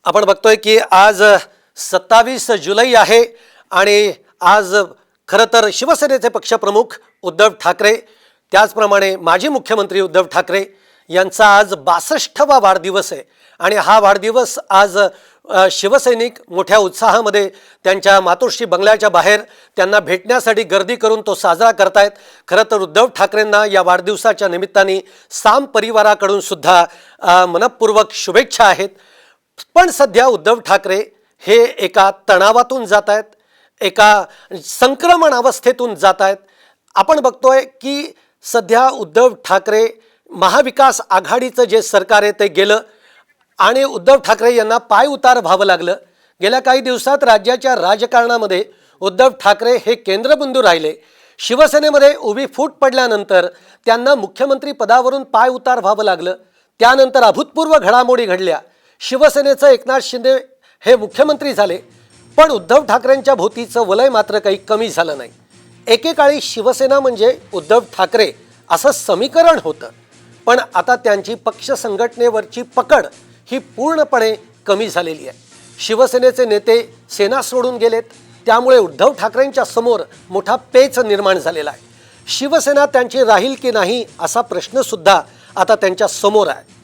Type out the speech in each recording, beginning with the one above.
आपण बघतोय की आज 27 जुलै आहे आणि आज खरं तर शिवसेनेचे पक्षप्रमुख उद्धव ठाकरे त्याचप्रमाणे माजी मुख्यमंत्री उद्धव ठाकरे यांचा आज 62वा वाढदिवस आहे आणि हा वाढदिवस आज शिवसैनिक मोठ्या उत्साहामध्ये त्यांच्या मातोश्री बंगल्याच्या बाहेर त्यांना भेटण्यासाठी गर्दी करून तो साजरा करतायत। खरं तर उद्धव ठाकरेंना या वाढदिवसाच्या निमित्ताने साम परिवाराकडून सुद्धा मनपूर्वक शुभेच्छा आहेत। पण सध्या उद्धव ठाकरे हे एका तणावातून जात आहेत, एका संक्रमण अवस्थेतून जात आहेत। आपण बघतोय की सध्या उद्धव ठाकरे महाविकास आघाडीचं जे सरकार आहे ते गेलं आणि उद्धव ठाकरे यांना पाय उतार व्हावं लागलं। गेल्या काही दिवसात राज्याच्या राजकारणामध्ये उद्धव ठाकरे हे केंद्रबिंदू राहिले। शिवसेनेमध्ये उभी फूट पडल्यानंतर त्यांना मुख्यमंत्री पदावरून पाय उतार व्हावं लागलं। त्यानंतर अभूतपूर्व घडामोडी घडल्या। शिवसेनेचं एकनाथ शिंदे हे मुख्यमंत्री झाले, पण उद्धव ठाकरेंच्या भोवतीचं वलय मात्र काही कमी झालं नाही। एकेकाळी शिवसेना म्हणजे उद्धव ठाकरे असं समीकरण होतं, पण आता त्यांची पक्ष संघटनेवरची पकड ही पूर्णपणे कमी झालेली आहे। शिवसेनेचे नेते सेना सोडून गेलेत, त्यामुळे उद्धव ठाकरेंच्या समोर मोठा पेच निर्माण झालेला आहे। शिवसेना त्यांची राहील की नाही असा प्रश्न सुद्धा आता त्यांच्या समोर आहे।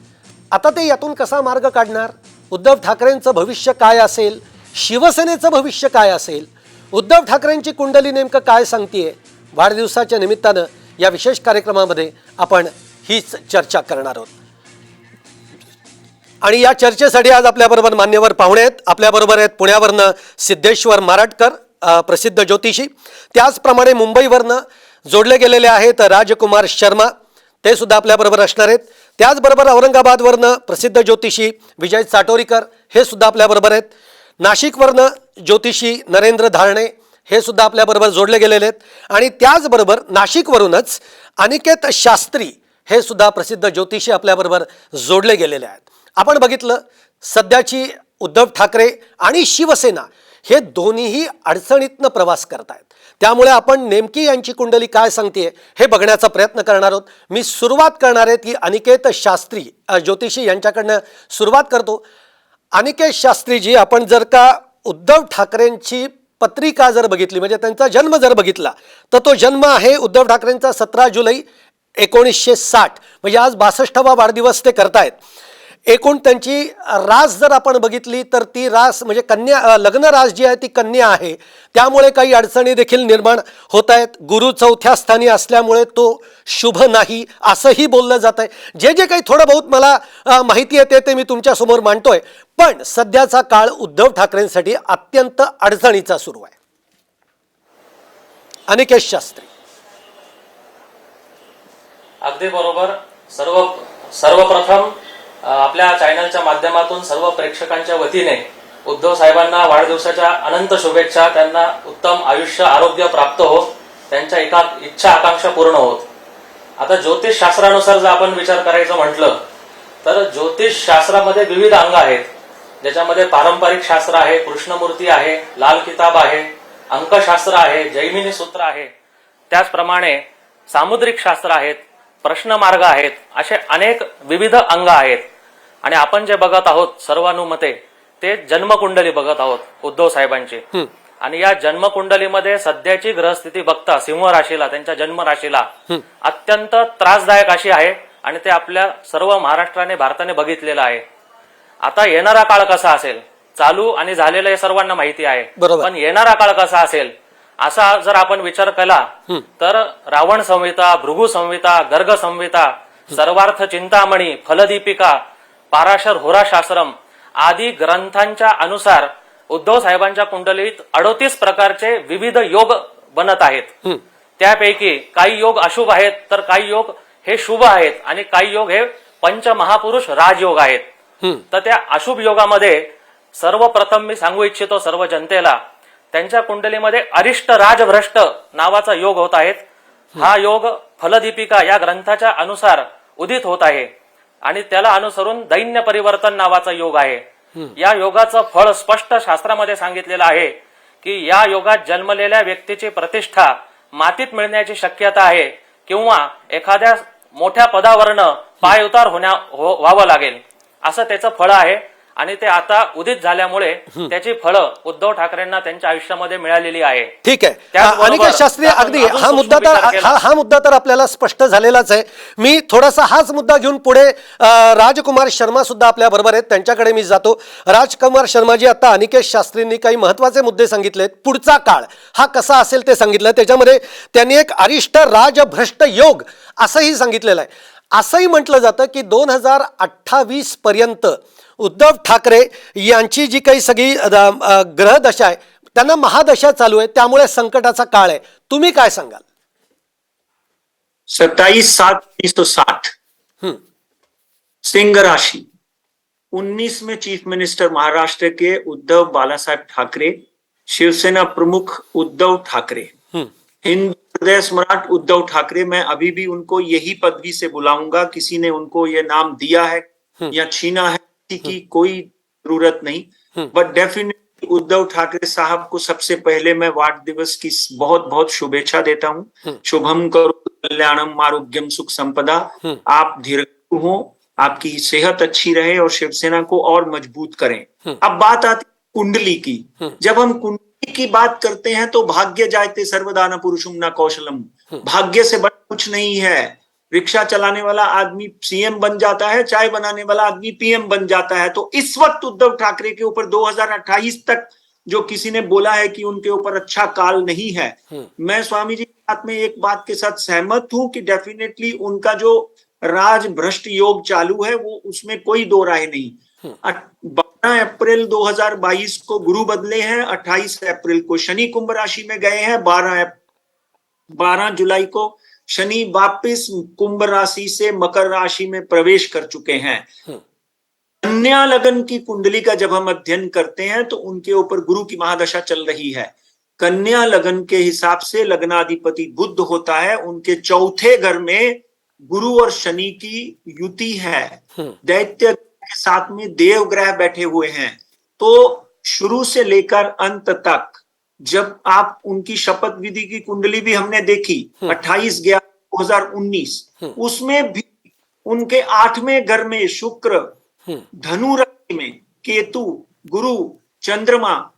आता ते यातून कसा मार्ग काढणार? उद्धव ठाकरेंचं भविष्य काय असेल? शिवसेनेचं भविष्य काय असेल? उद्धव ठाकरेंची कुंडली नेमकं काय सांगतेय? वाढदिवसाच्या निमित्तानं या विशेष कार्यक्रमामध्ये आपण हीच चर्चा करणार आहोत आणि या चर्चेसाठी आज आपल्याबरोबर मान्यवर पाहुणे आहेत। आपल्याबरोबर आहेत पुण्यावरनं सिद्धेश्वर मारटकर, प्रसिद्ध ज्योतिषी, त्याचप्रमाणे मुंबईवरनं जोडले गेलेले आहेत राजकुमार शर्मा, ते सुद्धा आपल्याबरोबर असणार आहेत। त्याचबरोबर औरंगाबादवरनं प्रसिद्ध ज्योतिषी विजय चाटोरीकर हे सुद्धा आपल्याबरोबर आहेत। नाशिकवरनं ज्योतिषी नरेंद्र धारणे हे सुद्धा आपल्याबरोबर जोडले गेलेले आहेत आणि त्याचबरोबर नाशिकवरूनच अनिकेत शास्त्री हे सुद्धा प्रसिद्ध ज्योतिषी आपल्याबरोबर जोडले गेलेले आहेत। आपण बघितलं सध्याची उद्धव ठाकरे आणि शिवसेना हे दोन्हीही अडचणीतनं प्रवास करतायत, त्यामुळे आपण नेमकी यांची कुंडली काय सांगते हे बघण्याचा प्रयत्न करणार आहोत। मी सुरुवात करणार आहे की अनिकेत शास्त्री ज्योतिषी यांच्याकडनं सुरुवात करतो। अनिकेत शास्त्रीजी, आपण जर का उद्धव ठाकरेंची पत्रिका जर बघितली, म्हणजे त्यांचा जन्म जर बघितला, तर तो जन्म आहे उद्धव ठाकरेंचा 17 जुलै 1960, म्हणजे आज 62वा वाढदिवस ते करतायत। एकूण त्यांची रास जर आपण बघितली तर ती रास म्हणजे कन्या, लग्न रास जी आहे ती कन्या आहे, त्यामुळे काही अडचणी देखील निर्माण होत आहेत। गुरु 4थ्या स्थानी असल्यामुळे तो शुभ नाही असंही बोललं जात आहे। जे जे काही थोडं बहुत मला माहिती येते ते मी तुमच्यासमोर मांडतोय, पण सध्याचा काळ उद्धव ठाकरेंसाठी अत्यंत अडचणीचा सुरू आहे। अनिकेत शास्त्री, अगदी बरोबर। सर्वप्रथम आपल्या चॅनलच्या माध्यमातून सर्व प्रेक्षकांच्या वतीने उद्धव साहेबांना वाढदिवसाच्या अनंत शुभेच्छा। त्यांना उत्तम आयुष्य आरोग्य प्राप्त हो, त्यांच्या इच्छा आकांक्षा पूर्ण होत। आता ज्योतिष शास्त्रानुसार जर आपण विचार करायचं म्हटलं तर ज्योतिष शास्त्रामध्ये विविध अंग आहेत, ज्याच्यामध्ये पारंपरिक शास्त्र आहे, कृष्णमूर्ती आहे, लाल किताब आहे, अंकशास्त्र आहे, जैमिनी सूत्र आहे, त्याचप्रमाणे सामुद्रिक शास्त्र आहेत, प्रश्नमार्ग आहेत, असे अनेक विविध अंग आहेत। आणि आपण जे बघत आहोत सर्वानुमते ते जन्मकुंडली बघत आहोत उद्धव साहेबांची। आणि या जन्मकुंडलीमध्ये सध्याची ग्रहस्थिती बघता सिंह राशीला, त्यांच्या जन्म राशीला अत्यंत त्रासदायक अशी आहे आणि ते आपल्या सर्व महाराष्ट्राने भारताने बघितलेलं आहे। आता येणारा काळ कसा असेल, चालू आणि झालेलं हे सर्वांना माहिती आहे, पण येणारा काळ कसा असेल असा जर आपण विचार केला तर रावण संहिता, भृगु संहिता, गर्ग संहिता, सर्वार्थ चिंतामणी, फलदीपिका, पाराशर होराशास्त्रम आदी ग्रंथांच्या अनुसार उद्धव साहेबांच्या कुंडलीत 38 प्रकारचे विविध योग बनत आहेत। त्यापैकी काही योग अशुभ आहेत तर काही योग हे शुभ आहेत आणि काही योग हे पंचमहापुरुष राजयोग आहेत। तर त्या अशुभ योगामध्ये सर्वप्रथम मी सांगू इच्छितो सर्व जनतेला, त्यांच्या कुंडलीमध्ये अरिष्ट राजभ्रष्ट नावाचा योग होत आहेत। हा योग फलदीपिका या ग्रंथाच्या अनुसार उदित होत आहे आणि त्याला अनुसरून दैन्य परिवर्तन नावाचा योग आहे। या योगाचं फळ स्पष्ट शास्त्रामध्ये सांगितलेलं आहे की या योगात जन्मलेल्या व्यक्तीची प्रतिष्ठा मातीत मिळण्याची शक्यता आहे किंवा एखाद्या मोठ्या पदावरनं पाय उतार व्हावं लागेल असं त्याचं फळ आहे। आणि ते आता उदित झाल्यामुळे त्याची फळं उद्धव ठाकरेंना त्यांच्या आयुष्यामध्ये मिळालेली आहे. ठीक आहे. त्याचबरोबर अनिकेत शास्त्री, आपण अगदी अजून हा सूक्ष्म मुद्दा तर विचार केला. हा मुद्दा तर आपल्याला स्पष्ट झालेलाच आहे. मी थोडासा हाच मुद्दा घेऊन पुढे राजकुमार शर्मा सुद्धा आपल्या बरोबर आहेत, त्यांच्याकडे मी जातो. राजकुमार शर्माजी, आता अनिकेत शास्त्रींनी काही महत्वाचे मुद्दे सांगितलेत. पुढचा काळ हा कसा असेल ते सांगितलं. त्याच्यामध्ये त्यांनी एक अरिष्ट राजभ्रष्ट योग असंही सांगितलेलं आहे. असंही म्हटलं जातं की 2028 पर्यंत उद्धव ठाकरे यांची जी काही सगळी ग्रहदशा आहे, त्यांना महादशा चालू आहे, त्यामुळे संकटाचा काळ आहे. तुम्ही काय सांगाल? 27/7/1960 सिंह राशि, 19 में चीफ मिनिस्टर महाराष्ट्र के उद्धव बाला साहेब ठाकरे, शिवसेना प्रमुख उद्धव ठाकरे, हिंदू हृदय सम्राट उद्धव ठाकरे। मैं अभी भी उनको यही पदवी से बुलाऊंगा, किसी ने उनको ये नाम दिया है या छीना है की कोई जरूरत नहीं, बट डेफिनेटली उद्धव ठाकरे साहब को सबसे पहले मैं वार्ड दिवस की बहुत बहुत शुभेच्छा देता हूँ। शुभम करो कल्याणम आरोग्यम सुख संपदा। आप दीर्घायु हो, आपकी सेहत अच्छी रहे और शिवसेना को और मजबूत करें। अब बात आती कुंडली की। जब हम कुंडली की बात करते हैं तो भाग्य जायते सर्वदा न पुरुषम न कौशलम। भाग्य से बड़ा कुछ नहीं है। रिक्शा चलाने वाला आदमी सीएम बन जाता है, चाय बनाने वाला आदमी पीएम बन जाता है। तो इस वक्त उद्धव ठाकरे के ऊपर 2028 तक जो किसी ने बोला है कि उनके ऊपर अच्छा काल नहीं है, मैं स्वामी जी के साथ में एक बात के साथ सहमत हूं कि डेफिनेटली उनका जो राज भ्रष्ट योग चालू है वो उसमें कोई दो राय नहीं। 12 अप्रैल 2022 को गुरु बदले हैं, 28 अप्रैल को शनि कुंभ राशि में गए हैं, 12 जुलाई को शनि वापिस कुंभ राशि से मकर राशि में प्रवेश कर चुके हैं। कन्या लगन की कुंडली का जब हम अध्ययन करते हैं तो उनके ऊपर गुरु की महादशा चल रही है। कन्या लगन के हिसाब से लग्नाधिपति बुध होता है, उनके चौथे घर में गुरु और शनि की युति है। दैत्य के साथ में देव ग्रह बैठे हुए हैं। तो शुरू से लेकर अंत तक जब आप उनकी शपथ विधि की कुंडली भी हमने देखी 28/11/2019, उसमें भी उनके 8वें घर में शुक्र, धनु राशि में केतु, गुरु, चंद्रमा,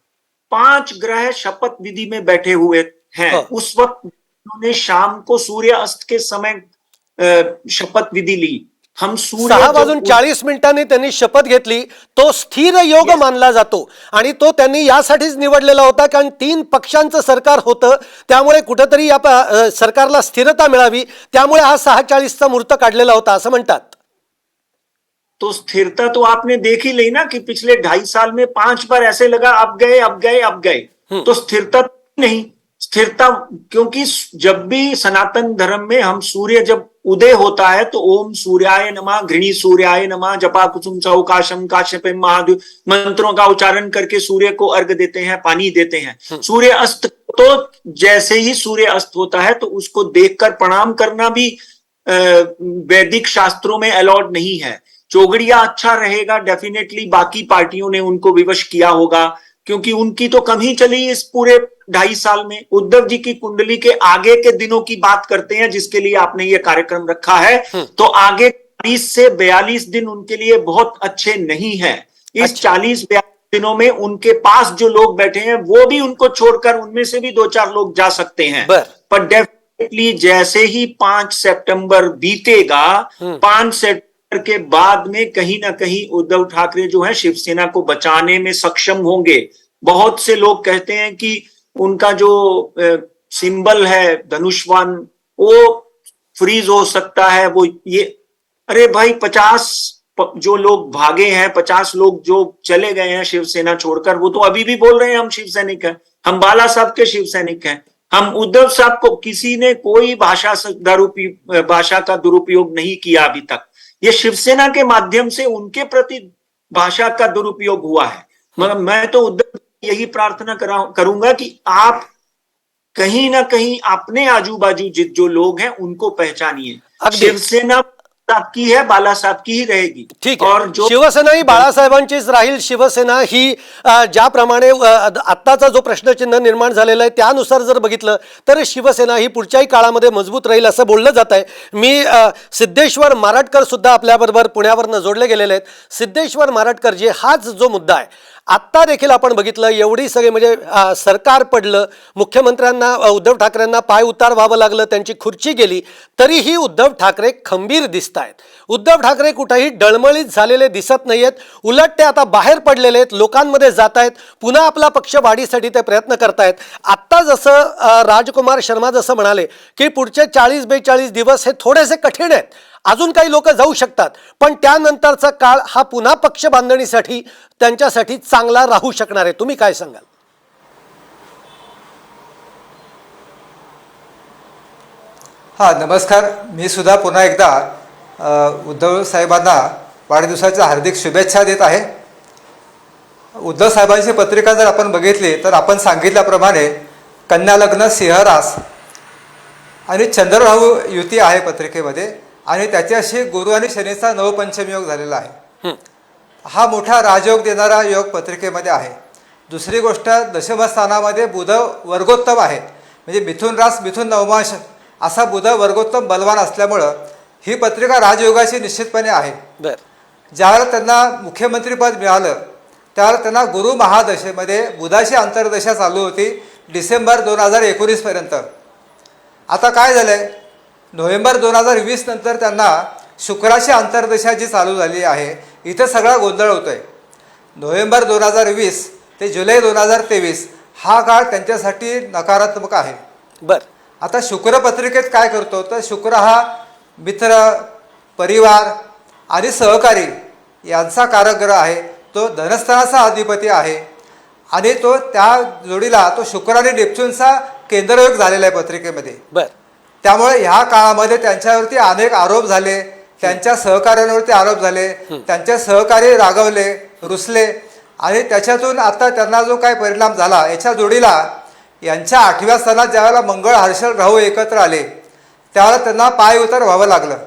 5 ग्रह शपथ विधि में बैठे हुए हैं। उस वक्त उन्होंने शाम को सूर्य अस्त के समय शपथ विधि ली। हम 6:40 त्यांनी शपथ घेतली। तो स्थिर योग मानला जातो आणि तो त्यांनी यासाठीच निवडलेला होता कारण 3 पक्षांचं सरकार होतं, त्यामुळे कुठेतरी या सरकारला स्थिरता मिळावी, त्यामुळे हा 6:40चा मुहूर्त काढलेला होता असं म्हणतात। तो स्थिरता तो आपने देख ही ली ना कि पिछले 2.5 साल में 5 बार ऐसे लगा अब गए अब गए अब गए। तो स्थिरता नहीं, स्थिरता क्योंकि जब भी सनातन धर्म में हम सूर्य जब उदय होता है तो ओम सूर्याय नमः, घृणी सूर्याय नमः, जपा कुसुम सौकाशम काश्यप महादेव मंत्रों का उच्चारण करके सूर्य को अर्घ देते हैं, पानी देते हैं। सूर्य अस्त तो जैसे ही सूर्य अस्त होता है तो उसको देखकर प्रणाम करना भी वैदिक शास्त्रों में अलाउड नहीं है। चौगड़िया अच्छा रहेगा, डेफिनेटली बाकी पार्टियों ने उनको विवश किया होगा क्योंकि उनकी तो कम ही चली इस पूरे 2.5 साल में। उद्धव जी की कुंडली के आगे के दिनों की बात करते हैं जिसके लिए आपने ये कार्यक्रम रखा है, तो आगे 40 से 42 दिन उनके लिए बहुत अच्छे नहीं है। इस 40-42 दिनों में उनके पास जो लोग बैठे हैं वो भी उनको छोड़कर उनमें से भी 2-4 लोग जा सकते हैं। पर डेफिनेटली जैसे ही 5 सितंबर बीतेगा, 5 सितंबर के बाद में कहीं ना कहीं उद्धव ठाकरे जो है शिवसेना को बचाने में सक्षम होंगे। बहुत से लोग कहते हैं कि उनका जो सिंबल है धनुष्वान वो फ्रीज हो सकता है। वो ये अरे भाई 50 जो लोग भागे हैं, 50 लोग जो चले गए हैं शिवसेना छोड़कर, वो तो अभी भी बोल रहे हैं हम शिव सैनिक हैं, हम बाला साहब के शिव सैनिक हैं। हम उद्धव साहब को किसी ने कोई भाषा का दुरुपयोग नहीं किया अभी तक। ये शिवसेना के माध्यम से उनके प्रति भाषा का दुरुपयोग हुआ है। मगर मैं तो उद्धव यही प्रार्थना करूंगा कि आप कहीं ना कहीं अपने आजू बाजू जो लोग हैं उनको पहचानिए। शिवसेना साहब की है, बाला साहब की ही रहेगी। ठीक और आहे, जो शिवसेना ही बाळासाहेबांचीच राहील. शिवसेना ही ज्याप्रमाणे आत्ताचा जो प्रश्नचिन्ह निर्माण झालेला आहे त्यानुसार जर बघितलं तर शिवसेना ही पुढच्याही काळामध्ये मजबूत राहील असं बोललं जात आहे. मी सिद्धेश्वर माराटकर सुद्धा आपल्याबरोबर पुण्यावरनं जोडले गेलेले आहेत. सिद्धेश्वर माराटकर जे हाच जो मुद्दा आहे आत्ता देखील आपण बघितलं एवढी सगळे म्हणजे सरकार पडलं, मुख्यमंत्र्यांना उद्धव ठाकरेंना पाय उतार व्हावं लागलं, त्यांची खुर्ची गेली, तरीही उद्धव ठाकरे खंबीर दिसत आहेत. उद्धव ठाकरे कुठेही डळमळीत झालेले दिसत नाहीयेत. उलट ते आता बाहेर पडलेले आहेत, लोकांमध्ये जात आहेत, पुन्हा आपला पक्ष वाढीसाठी ते प्रयत्न करतायत. आत्ता जसं राजकुमार शर्मा जसं म्हणाले की पुढचे 40-42 दिवस हे थोडेसे कठीण आहेत, अजून काही लोक जाऊ शकतात, पण त्यानंतरचा काळ हा पुन्हा पक्ष बांधणीसाठी त्यांच्यासाठी चांगला राहू शकणार आहे. तुम्ही काय सांगाल? हां, नमस्कार. मी सुद्धा पुन्हा एकदा उद्धव साहेबांना वाढदिवसाच्या हार्दिक शुभेच्छा देत आहे. उद्धव साहेबांची पत्रिका जर आपण बघितली तर आपण सांगितल्याप्रमाणे कन्या लग्न, सिंहरास आणि चंद्रराहू युती आहे पत्रिकेमध्ये, आणि त्याच्याशी गुरु आणि शनीचा नवपंचमी योग झालेला आहे. हा मोठा राजयोग देणारा योग पत्रिकेमध्ये आहे. दुसरी गोष्ट, दशमस्थानामध्ये बुध वर्गोत्तम आहे, म्हणजे मिथुन रास, मिथुन नवमांश असा बुध वर्गोत्तम बलवान असल्यामुळं ही पत्रिका राजयोगाची निश्चितपणे आहे. ज्यावेळेला त्यांना मुख्यमंत्रीपद मिळालं त्यावेळेला त्यांना गुरु महादशेमध्ये बुधाची अंतर्दशा चालू होती डिसेंबर 2019 पर्यंत. आता काय झालंय, नोव्हेंबर 2020 नंतर त्यांना शुक्राची अंतर्दशा जी चालू झाली आहे, इथं सगळा गोंधळ होतोय. नोव्हेंबर 2020 ते जुलै 2023 हा काळ त्यांच्यासाठी नकारात्मक आहे. आता शुक्र पत्रिकेत काय करतो तर शुक्र हा मित्र, परिवार आणि सहकारी यांचा कारक ग्रह आहे. तो धनस्थानाचा अधिपती आहे आणि तो त्या जोडीला तो शुक्र आणि नेपच्यूनचा केंद्रयोग झालेला आहे पत्रिकेमध्ये. त्यामुळे ह्या काळामध्ये त्यांच्यावरती अनेक आरोप झाले, त्यांच्या सहकार्यांवरती आरोप झाले, त्यांचे सहकारी रागवले, रुसले, आणि त्याच्यातून आता त्यांना जो काय परिणाम झाला याच्या जोडीला यांच्या 8व्या स्थानात ज्यावेळेला मंगळ, हर्षल, राहू एकत्र आले त्यावेळेला त्यांना पाय उतार व्हावं लागलं.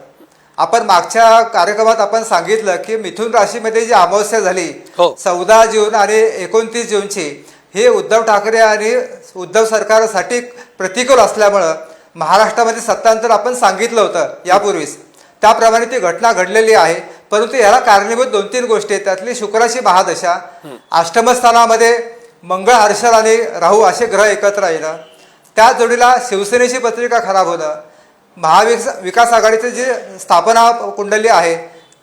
आपण मागच्या कार्यक्रमात आपण सांगितलं की मिथुन राशीमध्ये जी अमावस्या झाली 14 जून आणि 29 जूनची, हे उद्धव ठाकरे आणि उद्धव सरकारसाठी प्रतिकूल असल्यामुळं महाराष्ट्रामध्ये सत्तांतर आपण सांगितलं होतं यापूर्वीच, त्याप्रमाणे ती घटना घडलेली आहे. परंतु याला कारणीभूत 2-3 गोष्टी आहेत. त्यातली शुक्राची महादशा, अष्टमस्थानामध्ये मंगळ, हर्षल आणि राहू असे ग्रह एकत्र येणं, त्या जोडीला शिवसेनेची पत्रिका खराब होणं, महाविकास आघाडीची जी स्थापना कुंडली आहे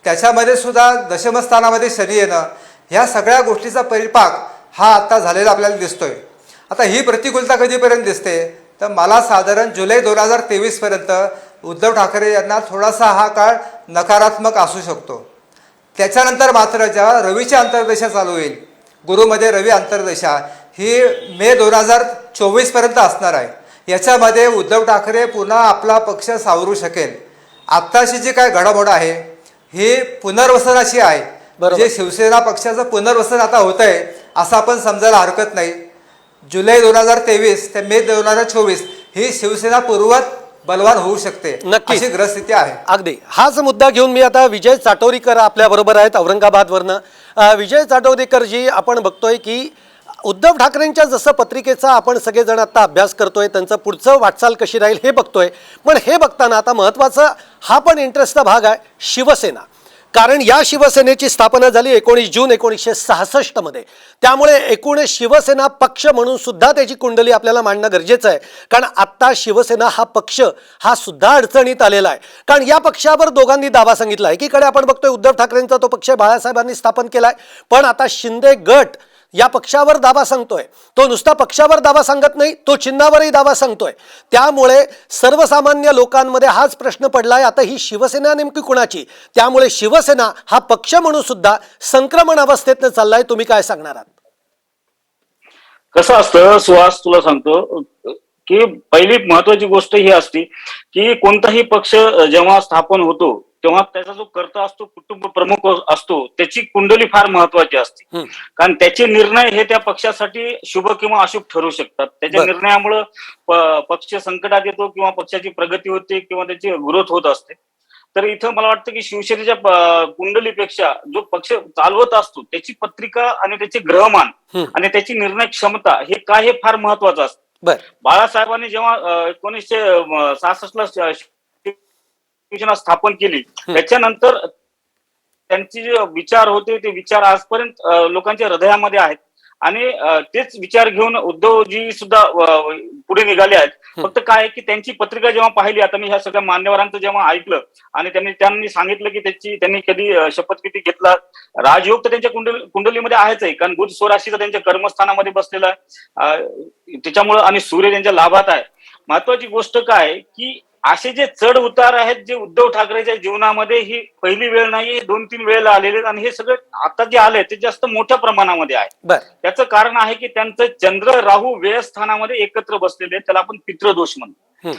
त्याच्यामध्ये सुद्धा दशमस्थानामध्ये शनी येणं, ह्या सगळ्या गोष्टीचा परिपाक हा आता झालेला आपल्याला दिसतोय. आता ही प्रतिकूलता कधीपर्यंत दिसते तर मला साधारण जुलै 2023 पर्यंत उद्धव ठाकरे यांना थोडासा हा काळ नकारात्मक असू शकतो. त्याच्यानंतर मात्र जेव्हा रवीची अंतर्दशा चालू होईल, गुरुमध्ये रवी अंतर्दशा ही मे 2024 पर्यंत असणार आहे. याच्यामध्ये उद्धव ठाकरे पुन्हा आपला पक्ष सावरू शकेल. आत्ताशी जी काय घडामोड आहे ही पुनर्वसनाची आहे, म्हणजे शिवसेना पक्षाचं पुनर्वसन आता होत आहे असं आपण समजायला हरकत नाही. जुलै 2023 ते मे 2024 ही शिवसेना पूर्वत बलवान होऊ शकते, अशी ग्रहस्थिती आहे. अगदी हाच मुद्दा घेऊन मी आता विजय चाटोरीकर आपल्या बरोबर आहेत औरंगाबादवरनं. विजय चाटोरीकर जी, आपण बघतोय की उद्धव ठाकरेंच्या जसं पत्रिकेचा आपण सगळेजण आता अभ्यास करतोय, त्यांचं पुढचं वाटचाल कशी राहील हे बघतोय, पण हे बघताना आता महत्त्वाचा हा पण इंटरेस्टचा भाग आहे शिवसेना. कारण या शिवसेनेची स्थापना झाली 19 जून 1966 मध्ये. त्यामुळे एकूण शिवसेना पक्ष म्हणून सुद्धा त्याची कुंडली आपल्याला मांडणं गरजेचं आहे. कारण आत्ता शिवसेना हा पक्ष हा सुद्धा अडचणीत आलेला आहे. कारण या पक्षावर दोघांनी दावा सांगितला आहे. एकीकडे आपण बघतोय उद्धव ठाकरेंचा तो पक्ष बाळासाहेबांनी स्थापन केलाय, पण आता शिंदे गट या पक्षावर दावा सांगतोय. तो नुसता पक्षावर दावा सांगत नाही, तो चिन्हावरही दावा सांगतोय. त्यामुळे सर्वसामान्य लोकांमध्ये हाच प्रश्न पडलाय, आता ही शिवसेना नेमकी कुणाची? त्यामुळे शिवसेना हा पक्ष म्हणून सुद्धा संक्रमण अवस्थेतनं चाललाय. तुम्ही काय सांगणार आहात? कसं असतं सुहास, तुला सांगतो की पहिली महत्वाची गोष्ट ही असते की कोणताही पक्ष जेव्हा स्थापन होतो तेव्हा त्याचा जो कर्ता असतो, कुटुंब प्रमुख असतो, त्याची कुंडली फार महत्वाची असते. कारण त्याचे निर्णय हे त्या पक्षासाठी शुभ किंवा अशुभ ठरू शकतात. त्याच्या निर्णयामुळं पक्ष संकटात येतो किंवा पक्षाची प्रगती होते किंवा त्याची ग्रोथ होत असते. तर इथं मला वाटतं की शिवसेनेच्या कुंडलीपेक्षा जो पक्ष चालवत असतो त्याची पत्रिका आणि त्याचे ग्रहमान आणि त्याची निर्णय क्षमता हे काय हे फार महत्वाचं असतं. बर बाळासाहेबांनी जेव्हा 1966ला शिवसेना स्थापन केली त्याच्यानंतर त्यांचे जे विचार होते ते विचार आजपर्यंत लोकांच्या हृदयामध्ये आहेत आणि तेच विचार घेऊन उद्धवजी सुद्धा पुढे निघाले आहेत. फक्त काय आहे की त्यांची पत्रिका जेव्हा पाहिली, आता मी ह्या सगळ्या मान्यवरांचं जेव्हा ऐकलं आणि त्यांनी सांगितलं की त्यांनी कधी शपथविधी घेतला, राजयोग तर त्यांच्या कुंडलीमध्ये आहेच आहे, कारण बुध स्वराशीचा त्यांच्या कर्मस्थानामध्ये बसलेला आहे त्याच्यामुळं, आणि सूर्य त्यांच्या लाभात आहे. महत्वाची गोष्ट काय की असे जे चढ उतार आहेत जे उद्धव ठाकरेच्या जीवनामध्ये ही पहिली वेळ नाही, 2-3 वेळेला आलेले आहेत आणि हे सगळं आता जे आलंय ते जास्त मोठ्या प्रमाणामध्ये आहे. बर त्याचं कारण आहे की त्यांचं चंद्र राहू व्ययस्थानामध्ये एकत्र बसलेले आहेत, त्याला आपण पितृदोष म्हणतो.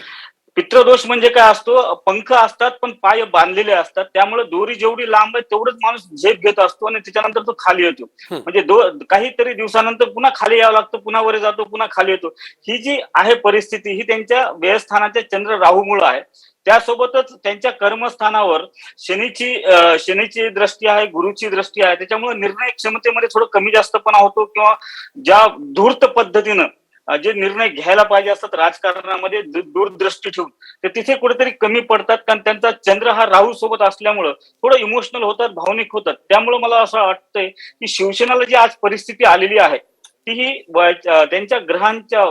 पितृदोष म्हणजे काय असतो, पंख असतात पण पाय बांधलेले असतात, त्यामुळे दोरी जेवढी लांब आहे तेवढंच माणूस झेप घेत असतो आणि त्याच्यानंतर तो खाली येतो. म्हणजे काहीतरी दिवसानंतर पुन्हा खाली यावं लागतं, पुन्हा वर जातो, पुन्हा खाली येतो. ही जी आहे परिस्थिती ही त्यांच्या व्ययस्थानाच्या चंद्र राहूमुळे आहे. त्यासोबतच त्यांच्या कर्मस्थानावर शनीची दृष्टी आहे, गुरुची दृष्टी आहे, त्याच्यामुळे निर्णय क्षमतेमध्ये थोडं कमी जास्तपणा होतो किंवा ज्या धूर्त पद्धतीनं जे निर्णय घ्यायला पाहिजे असतात राजकारणामध्ये दूरदृष्टी ठेवून तर तिथे कुठेतरी कमी पडतात, कारण त्यांचा चंद्र हा राहू सोबत असल्यामुळं थोडं इमोशनल होतात, भावनिक होतात. त्यामुळे मला असं वाटतंय की शिवसेनेला जी आज परिस्थिती आलेली आहे ती ही त्यांच्या ग्रहांच्या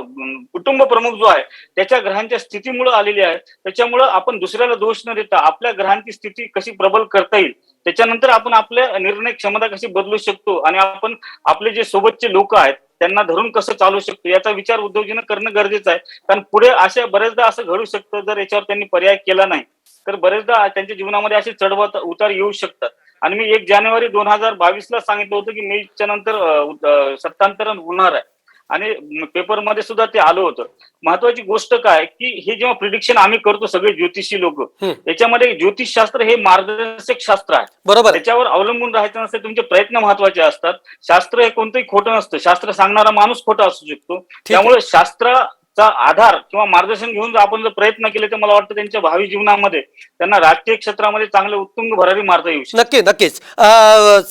कुटुंब प्रमुख जो आहे त्याच्या ग्रहांच्या स्थितीमुळे आलेली आहे. त्याच्यामुळं आपण दुसऱ्याला दोष न देता आपल्या ग्रहांची स्थिती कशी प्रबल करता येईल त्याच्यानंतर आपण आपल्या निर्णय क्षमता कशी बदलू शकतो आणि आपण आपले जे सोबतचे लोक आहेत त्यांना धरून कसं चालू शकतो याचा विचार उद्धवजीनं करणं गरजेचं आहे. कारण पुढे अशा बरेचदा असं घडू शकतं, जर याच्यावर त्यांनी पर्याय केला नाही तर बरेचदा त्यांच्या जीवनामध्ये असे चढ उतार येऊ शकतात. आणि मी 1 जानेवारी 2022ला सांगितलं होतं की मेच्या नंतर सत्तांतरण होणार आहे आणि पेपरमध्ये सुद्धा ते आलं होतं. महत्वाची गोष्ट काय की हे जेव्हा प्रिडिक्शन आम्ही करतो सगळे ज्योतिषी लोक, याच्यामध्ये ज्योतिषशास्त्र हे मार्गदर्शक शास्त्र आहे, बरोबर त्याच्यावर अवलंबून राहायचं नसतं. तुमचे प्रयत्न महत्वाचे असतात. शास्त्र हे कोणतंही खोटं नसतं, शास्त्र सांगणारा माणूस खोटा असू शकतो. त्यामुळे शास्त्राचा आधार किंवा मार्गदर्शन घेऊन जर आपण प्रयत्न केले तर मला वाटतं त्यांच्या भावी जीवनामध्ये त्यांना राजकीय क्षेत्रामध्ये चांगले उत्तुंग भरारी मारता येऊ शकते. नक्कीच.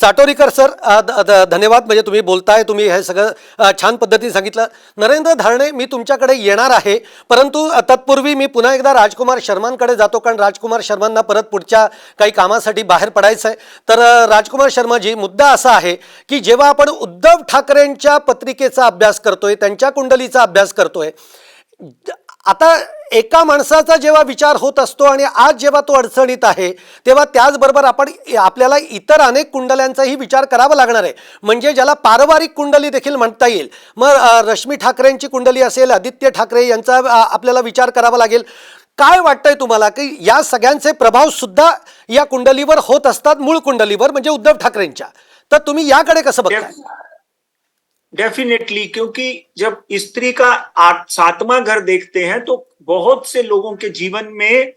साटोरीकर सर, धन्यवाद. म्हणजे तुम्ही बोलताय, तुम्ही हे सगळं छान पद्धतीने सांगितलं. नरेंद्र धारणे, मी तुमच्याकडे येणार आहे, परंतु तत्पूर्वी मी पुन्हा एकदा राजकुमार शर्मांकडे जातो, कारण राजकुमार शर्मांना परत पुढच्या काही कामासाठी बाहेर पडायचं आहे. तर राजकुमार शर्माजी, मुद्दा असा आहे की जेव्हा आपण उद्धव ठाकरेंच्या पत्रिकेचा अभ्यास करतोय, त्यांच्या कुंडलीचा अभ्यास करतोय, आता एका माणसाचा जेव्हा विचार होत असतो आणि आज जेव्हा तो अडचणीत आहे तेव्हा त्याचबरोबर आपल्याला इतर अनेक कुंडल्यांचाही विचार करावा लागणार आहे. म्हणजे ज्याला पारिवारिक कुंडली देखील म्हणता येईल. मग रश्मी ठाकरेंची कुंडली असेल, आदित्य ठाकरे यांचा आपल्याला विचार करावा लागेल. काय वाटतंय तुम्हाला की या सगळ्यांचे प्रभाव सुद्धा या कुंडलीवर होत असतात, मूळ कुंडलीवर म्हणजे उद्धव ठाकरेंच्या? तर तुम्ही याकडे कसं बघताय? डेफिनेटली, क्योंकि जब स्त्री का 7वां घर देखते हैं तो बहुत से लोगों के जीवन में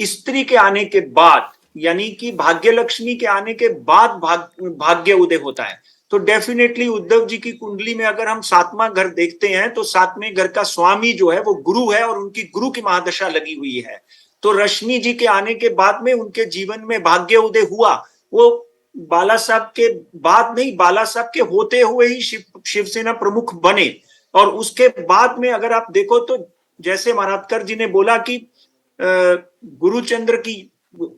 स्त्री के आने के बाद, यानी कि भाग्य लक्ष्मी के आने के बाद भाग्य उदय होता है. तो डेफिनेटली उद्धव जी की कुंडली में अगर हम 7वां घर देखते हैं तो 7वें घर का स्वामी जो है वो गुरु है और उनकी गुरु की महादशा लगी हुई है. तो रश्मि जी के आने के बाद में उनके जीवन में भाग्य उदय हुआ. वो बाला साहब के बाद नहीं, बाला साहब के होते हुए ही शिवसेना प्रमुख बने. और उसके बाद में अगर आप देखो तो जैसे महाराजकर जी ने बोला कि गुरुचंद्र की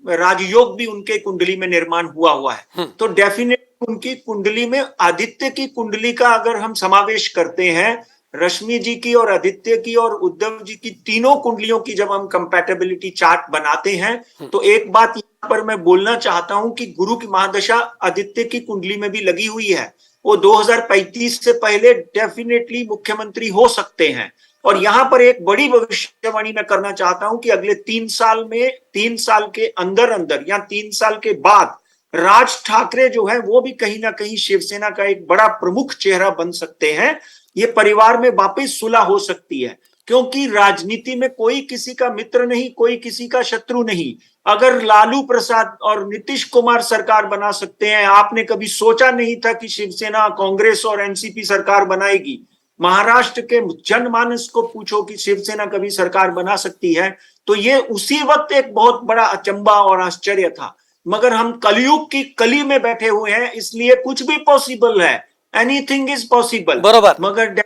राजयोग भी उनके कुंडली में निर्माण हुआ है. तो डेफिनेट उनकी कुंडली में आदित्य की कुंडली का अगर हम समावेश करते हैं, रश्मि जी की और आदित्य की और उद्धव जी की तीनों कुंडलियों की जब हम कंपैटिबिलिटी चार्ट बनाते हैं तो एक बात यहाँ पर मैं बोलना चाहता हूं कि गुरु की महादशा आदित्य की कुंडली में भी लगी हुई है. वो 2035 से पहले डेफिनेटली मुख्यमंत्री हो सकते हैं. और यहाँ पर एक बड़ी भविष्यवाणी मैं करना चाहता हूं कि अगले 3 साल में, 3 साल के अंदर या 3 साल के बाद राज ठाकरे जो है वो भी कहीं ना कहीं शिवसेना का एक बड़ा प्रमुख चेहरा बन सकते हैं. ये परिवार में वापस सुलह हो सकती है, क्योंकि राजनीति में कोई किसी का मित्र नहीं, कोई किसी का शत्रु नहीं. अगर लालू प्रसाद और नीतीश कुमार सरकार बना सकते हैं, आपने कभी सोचा नहीं था कि शिवसेना, कांग्रेस और एनसीपी सरकार बनाएगी. महाराष्ट्र के जनमानस को पूछो कि शिवसेना कभी सरकार बना सकती है, तो ये उसी वक्त एक बहुत बड़ा अचंबा और आश्चर्य था। मगर हम कलयुग की कली में बैठे हुए हैं, इसलिए कुछ भी पॉसिबल है, एनीथिंग इज पॉसिबल। बरोबर। मगर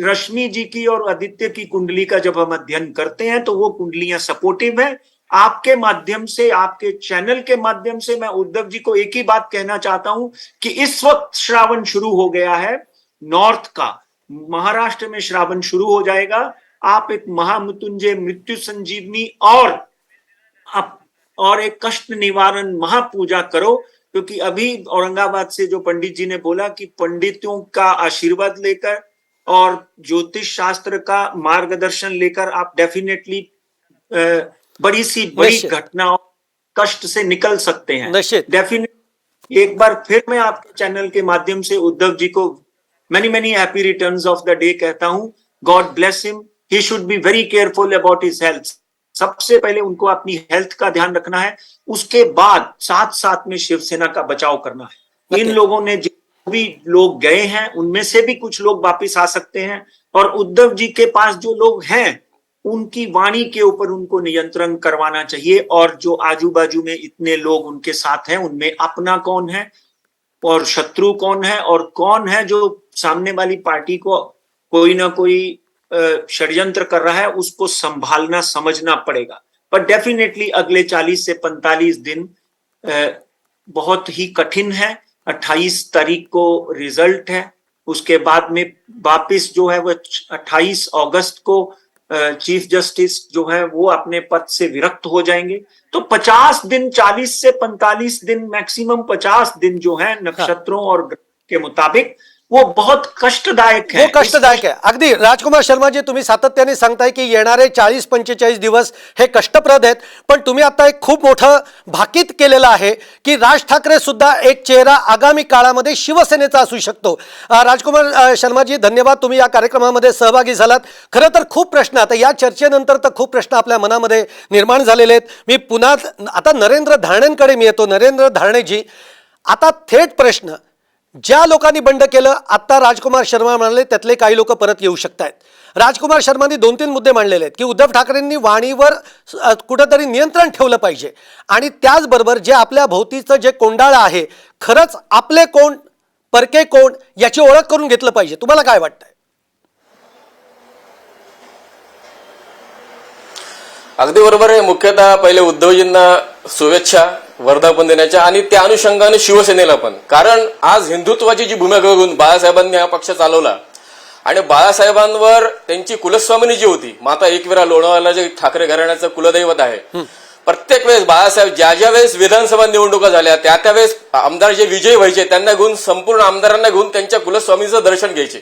रश्मि जी की और आदित्य की कुंडली का जब हम अध्ययन करते हैं तो वो कुंडलियां सपोर्टिव है। आपके माध्यम से, आपके चैनल के माध्यम से मैं उद्धव जी को एक ही बात कहना चाहता हूं कि इस वक्त श्रावण शुरू हो गया है नॉर्थ का, महाराष्ट्र में श्रावण शुरू हो जाएगा। आप एक महामृत्युंजय, मृत्यु संजीवनी और एक कष्ट निवारण महापूजा करो, क्योंकि अभी औरंगाबाद से जो पंडित जी ने बोला कि पंडितों का आशीर्वाद लेकर और ज्योतिष शास्त्र का मार्गदर्शन लेकर आप डेफिनेटली बड़ी सी बड़ी निश्चित। घटना कष्ट से निकल सकते हैं। निश्चित। डेफिनेटली एक बार फिर मैं आपके चैनल के माध्यम से उद्धव जी को many many happy returns of the day कहता हूं। God bless him, he should be very careful about his health. सबसे पहले उनको अपनी हेल्थ का ध्यान रखना है, उसके बाद साथ साथ में शिवसेना का बचाव करना है। इन लोगों ने जो भी लोग गए हैं उनमें से भी कुछ लोग वापिस आ सकते हैं, और उद्धव जी के पास जो लोग हैं उनकी वाणी के ऊपर उनको नियंत्रण करवाना चाहिए। और जो आजू बाजू में इतने लोग उनके साथ हैं, उनमें अपना कौन है और शत्रु कौन है, और कौन है जो सामने वाली पार्टी को कोई ना कोई षड्यंत्र कर रहा है, उसको संभालना समझना पड़ेगा। पर डेफिनेटली अगले 40 से 45 दिन बहुत ही कठिन है। 28 तारीख को रिजल्ट है, उसके बाद में वापिस जो है वो 28 अगस्त को चीफ जस्टिस जो है वो अपने पद से विरक्त हो जाएंगे। तो 50 दिन, 40 से 45 दिन, मैक्सिमम 50 दिन जो है नक्षत्रों और ग्रह के मुताबिक वो बहुत कष्टदायक है। वो कष्टदायक आहे। अगदी राजकुमार शर्मा जी, तुम्ही सातत्याने सांगताय की येणारे 40-45 दिवस हे कष्टप्रद आहेत, पण तुम्ही आता एक खूप मोठं भाकीत केलेलं आहे की राज ठाकरे सुद्धा एक चेहरा आगामी काळामध्ये शिवसेनेचा असू शकतो। राजकुमार शर्मा जी, धन्यवाद, तुम्ही या कार्यक्रमामध्ये सहभागी झालात। खरं तर खूप प्रश्न, आता या चर्चेनंतर तर खूप प्रश्न आपल्या मनामध्ये निर्माण झालेले आहेत। मी पुन्हा आता नरेंद्र धारणेंकडे मी येतो। नरेंद्र धारणे जी, आता थेट प्रश्न, ज्या लोकांनी बंड केलं, आता राजकुमार शर्मा म्हणाले त्यातले काही लोक परत येऊ शकतात। राजकुमार शर्मांनी 2-3 मुद्दे मांडलेले आहेत की उद्धव ठाकरेंनी वाणीवर कुठेतरी नियंत्रण ठेवलं पाहिजे, आणि त्याचबरोबर जे आपल्या भोवतीचं जे कोंडाळं आहे, खरंच आपले कोण परके कोण याची ओळख करून घेतलं पाहिजे। तुम्हाला काय वाटतंय? अगदी बरोबर आहे। मुख्यतः पहिले उद्धवजींना शुभेच्छा वर्धापन देण्याच्या, आणि त्या अनुषंगाने शिवसेनेला पण, कारण आज हिंदुत्वाची जी भूमिका घेऊन बाळासाहेबांनी हा पक्ष चालवला, आणि बाळासाहेबांवर त्यांची कुलस्वामिनी जी होती माता एकविरा लोणावळ्याला, जे ठाकरे घराण्याचं कुलदैवत आहे, प्रत्येक वेळेस बाळासाहेब ज्या वेळेस विधानसभा निवडणुका झाल्या त्या वेळेस आमदार जे विजयी व्हायचे त्यांना घेऊन, संपूर्ण आमदारांना घेऊन त्यांच्या कुलस्वामीचं दर्शन घ्यायचे।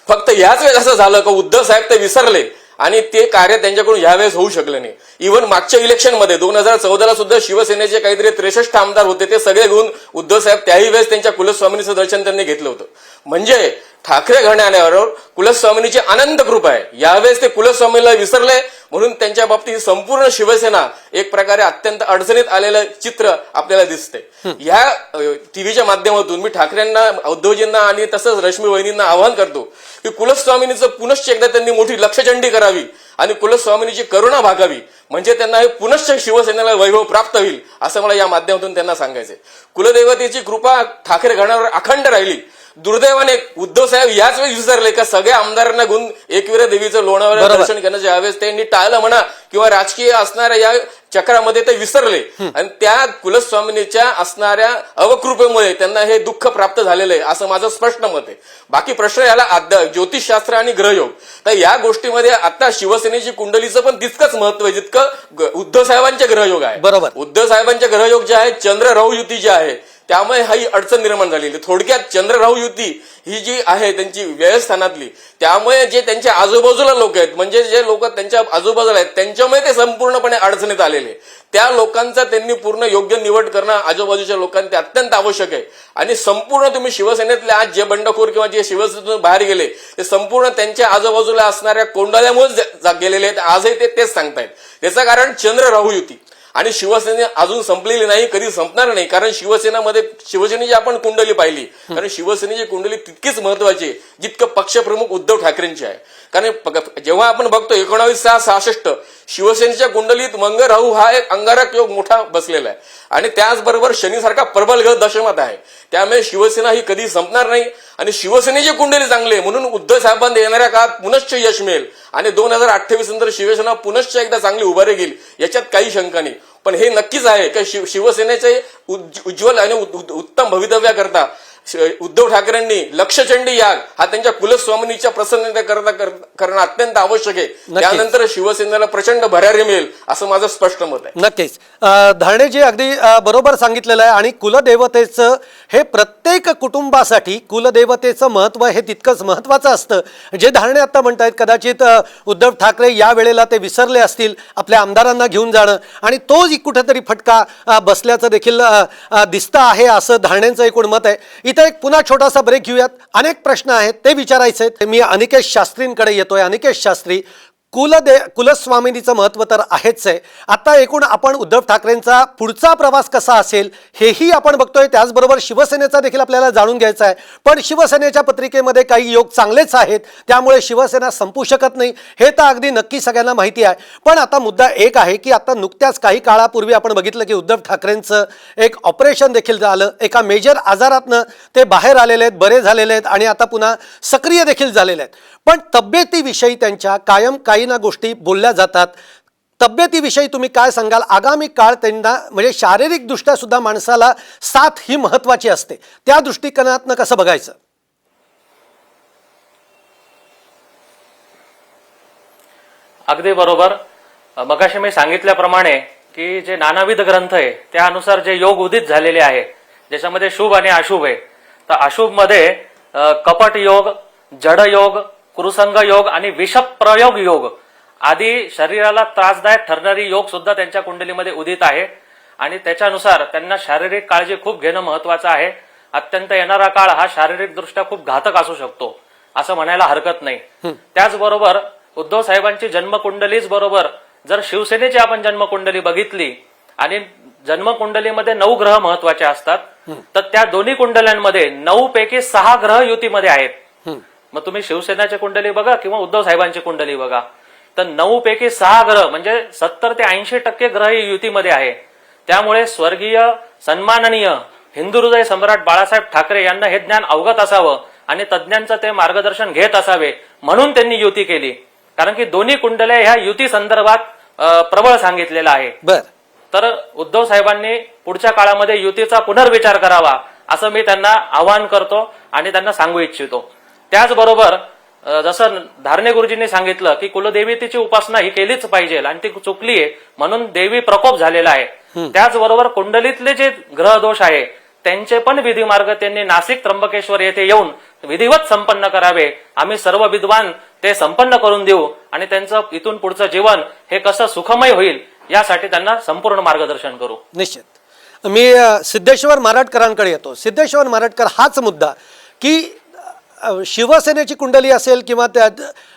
फक्त याच वेळेस असं झालं की उद्धव साहेब ते विसरले आणि ते कार्य त्यांच्याकडून यावेळेस होऊ शकलं नाही। इव्हन मागच्या इलेक्शनमध्ये 2014ला सुद्धा शिवसेनेचे काहीतरी 63 आमदार होते, ते सगळे घेऊन उद्धव साहेब त्याही वेळेस त्यांच्या कुलस्वामिनीचं दर्शन त्यांनी घेतलं होतं। म्हणजे ठाकरे घराण्यावर कुलस्वामिनीची अनंत कृपा आहे। यावेळेस ते कुलस्वामीला विसरले, म्हणून त्यांच्या बाबतीत संपूर्ण शिवसेना एक प्रकारे अत्यंत अडचणीत आलेलं चित्र आपल्याला दिसते। या टीव्हीच्या माध्यमातून मी ठाकरेंना, उद्धवजींना आणि तसंच रश्मी वहिनींना आवाहन करतो की कुलस्वामिनीचं पुनश्च एकदा त्यांनी मोठी लक्षचंडी करावी आणि कुलस्वामिनीची करुणा भागावी, म्हणजे त्यांना हे पुनश्च शिवसेनेला वैभव प्राप्त होईल, असं मला या माध्यमातून त्यांना सांगायचंय। कुलदैवतेची कृपा ठाकरे घराण्यावर अखंड राहिली। दुर्दैवाने उद्धव साहेब याच वेळी विसरले का सगळ्या आमदारांना घेऊन एकविरा देवीचं लोणावळ्यात दर्शन करण्याच्या यावेळेस त्यांनी टाळलं म्हणा, किंवा राजकीय असणाऱ्या या चक्रामध्ये ते विसरले, आणि त्या कुलस्वामिनीच्या असणाऱ्या अवकृपेमुळे त्यांना हे दुःख प्राप्त झालेलं आहे, असं माझं स्पष्ट मत आहे। बाकी प्रश्न याला ज्योतिषशास्त्र आणि ग्रहयोग, तर या गोष्टीमध्ये आता शिवसेनेची कुंडलीचं पण तितकंच महत्व आहे जितकं उद्धव साहेबांचे ग्रहयोग आहे। बरोबर, उद्धव साहेबांचे ग्रहयोग जे आहे, चंद्र राहू युती जी आहे, त्यामुळे ही अडचण निर्माण झालेली। थोडक्यात चंद्र राहू युती ही जी आहे त्यांची व्ययस्थानातली, त्यामुळे जे त्यांच्या आजूबाजूला लोक आहेत, म्हणजे जे लोक त्यांच्या आजूबाजूला आहेत, त्यांच्यामुळे ते संपूर्णपणे अडचणीत आलेले। त्या लोकांचा त्यांनी पूर्ण योग्य निवड करणं आजूबाजूच्या लोकांनी ते अत्यंत आवश्यक आहे। आणि संपूर्ण तुम्ही शिवसेनेतले आज जे बंडखोर किंवा जे शिवसेनेतून बाहेर गेले, ते संपूर्ण त्यांच्या आजूबाजूला असणाऱ्या कोंडाळ्यामुळेच गेलेले आहेत। आजही ते तेच सांगतायत। त्याचं कारण चंद्र राहू युती, आणि शिवसेना अजून संपलेली नाही, कधी संपणार नाही. कारण शिवसेनेची आपण कुंडली पाहिली, कारण शिवसेनेची कुंडली तितकीच महत्वाची आहे जितकं पक्षप्रमुख उद्धव ठाकरेंची आहे. कारण जेव्हा आपण बघतो 19/6/66 शिवसेनेच्या कुंडलीत मंग राहू हा एक अंगारक योग मोठा बसलेला आहे आणि त्याचबरोबर शनीसारखा प्रबल ग्रह दशमात आहे. त्यामुळे शिवसेना ही कधी संपणार नाही आणि शिवसेनेची कुंडली चांगली आहे म्हणून उद्धव साहेबांना येणाऱ्या काळात पुनश्च यश मिळेल आणि 2028 नंतर शिवसेना पुनश्च एकदा चांगली उभारी घेईल, याच्यात काही शंका नाही. पण हे नक्कीच आहे की शिवसेनेचे उज्ज्वल आणि उत्तम भवितव्याकरता उद्धव ठाकरेंनी लक्षचंडी याग हा त्यांच्या कुलस्वामिनीच्या प्रसन्नतेकरता करणं अत्यंत आवश्यक आहे. त्यानंतर शिवसेनेला प्रचंड भरारी मिळेल असं माझं स्पष्ट मत आहे. नक्कीच धारणेजी अगदी बरोबर सांगितलेलं आहे. आणि कुलदेवतेचं हे प्रत्येक कुटुंबासाठी कुलदेवतेचं महत्त्व हे तितकंच महत्त्वाचं असतं. जे धारणे आता म्हणतायत कदाचित उद्धव ठाकरे या वेळेला ते विसरले असतील आपल्या आमदारांना घेऊन जाणं आणि तोच कुठेतरी फटका बसल्याचं देखील दिसतं आहे असं धारणेंचं एकूण मत आहे. इथं एक पुन्हा छोटासा ब्रेक घेऊयात. अनेक प्रश्न आहेत ते विचारायचे आहेत. मी अनिकेश शास्त्रींकडे येतोय. अनिकेश शास्त्री, कुलस्वामिनीचं महत्त्व तर आहेच आहे. आता एकूण आपण उद्धव ठाकरेंचा पुढचा प्रवास कसा असेल हेही आपण बघतोय. त्याचबरोबर शिवसेनेचा देखील आपल्याला जाणून घ्यायचा आहे. पण शिवसेनेच्या पत्रिकेमध्ये काही योग चांगलेच आहेत, त्यामुळे शिवसेना संपू शकत नाही हे तर अगदी नक्की सगळ्यांना माहिती आहे. पण आता मुद्दा एक आहे की आता नुकत्याच काही काळापूर्वी आपण बघितलं की उद्धव ठाकरेंचं एक ऑपरेशन देखील झालं. एका मेजर आजारातनं ते बाहेर आलेले आहेत, बरे झालेले आहेत आणि आता पुन्हा सक्रिय देखील झालेले आहेत. पण तब्येतीविषयी त्यांच्या कायम काही ना गोष्टी बोलल्या जातात. तब्येतीविषयी तुम्ही काय सांगाल? आगामी काळ त्यांना म्हणजे शारीरिकदृष्ट्या सुद्धा माणसाला साथ ही महत्वाची असते, त्या दृष्टिकोनातनं कसं बघायचं? अगदी बरोबर. मगाशी मी सांगितल्याप्रमाणे की जे नानाविध ग्रंथ आहे त्यानुसार जे योग उदित झालेले आहे ज्याच्यामध्ये शुभ आणि अशुभ आहे, तर अशुभ मध्ये कपट योग, जड योग, कुरुसंग योग आणि विषप्रयोग योग आदी शरीराला त्रासदायक ठरणारी योग सुद्धा त्यांच्या कुंडलीमध्ये उदित आहे आणि त्याच्यानुसार त्यांना शारीरिक काळजी खूप घेणं महत्वाचं आहे. अत्यंत येणारा काळ हा शारीरिक दृष्ट्या खूप घातक असू शकतो असं म्हणायला हरकत नाही. त्याचबरोबर उद्धव साहेबांची जन्मकुंडलीच बरोबर जर शिवसेनेची आपण जन्मकुंडली बघितली आणि जन्मकुंडलीमध्ये 9 ग्रह महत्वाचे असतात, तर त्या दोन्ही कुंडल्यांमध्ये 9 पैकी 6 ग्रह युतीमध्ये आहेत. मग तुम्ही शिवसेनेची कुंडली बघा किंवा उद्धव साहेबांची कुंडली बघा, तर 9 पैकी 6 ग्रह म्हणजे 70 ते 80% ग्रह युतीमध्ये आहे. त्यामुळे स्वर्गीय सन्माननीय हिंदू हृदय सम्राट बाळासाहेब ठाकरे यांना हे ज्ञान अवगत असावं आणि तज्ज्ञांचं ते मार्गदर्शन घेत असावे म्हणून त्यांनी युती केली. कारण की दोन्ही कुंडल्या ह्या युती संदर्भात प्रबळ सांगितलेलं आहे. तर उद्धव साहेबांनी पुढच्या काळामध्ये युतीचा पुनर्विचार करावा असं मी त्यांना आवाहन करतो आणि त्यांना सांगू इच्छितो. त्याचबरोबर जसं धारणे गुरुजींनी सांगितलं की कुलदेवीची उपासना ही केलीच पाहिजे आणि ती चुकलीये म्हणून देवी प्रकोप झालेला आहे. त्याचबरोबर कुंडलीतले जे ग्रह दोष आहे त्यांचे पण विधी मार्ग त्यांनी नाशिक त्र्यंबकेश्वर येथे येऊन विधिवत संपन्न करावे. आम्ही सर्व विद्वान ते संपन्न करून देऊ आणि त्यांचं इथून पुढचं जीवन हे कसं सुखमय होईल यासाठी त्यांना संपूर्ण मार्गदर्शन करू. निश्चित. मी सिद्धेश्वर मारटकरांकडे येतो. सिद्धेश्वर मारटकर, हाच मुद्दा की शिवसेनेची कुंडली असेल किंवा त्या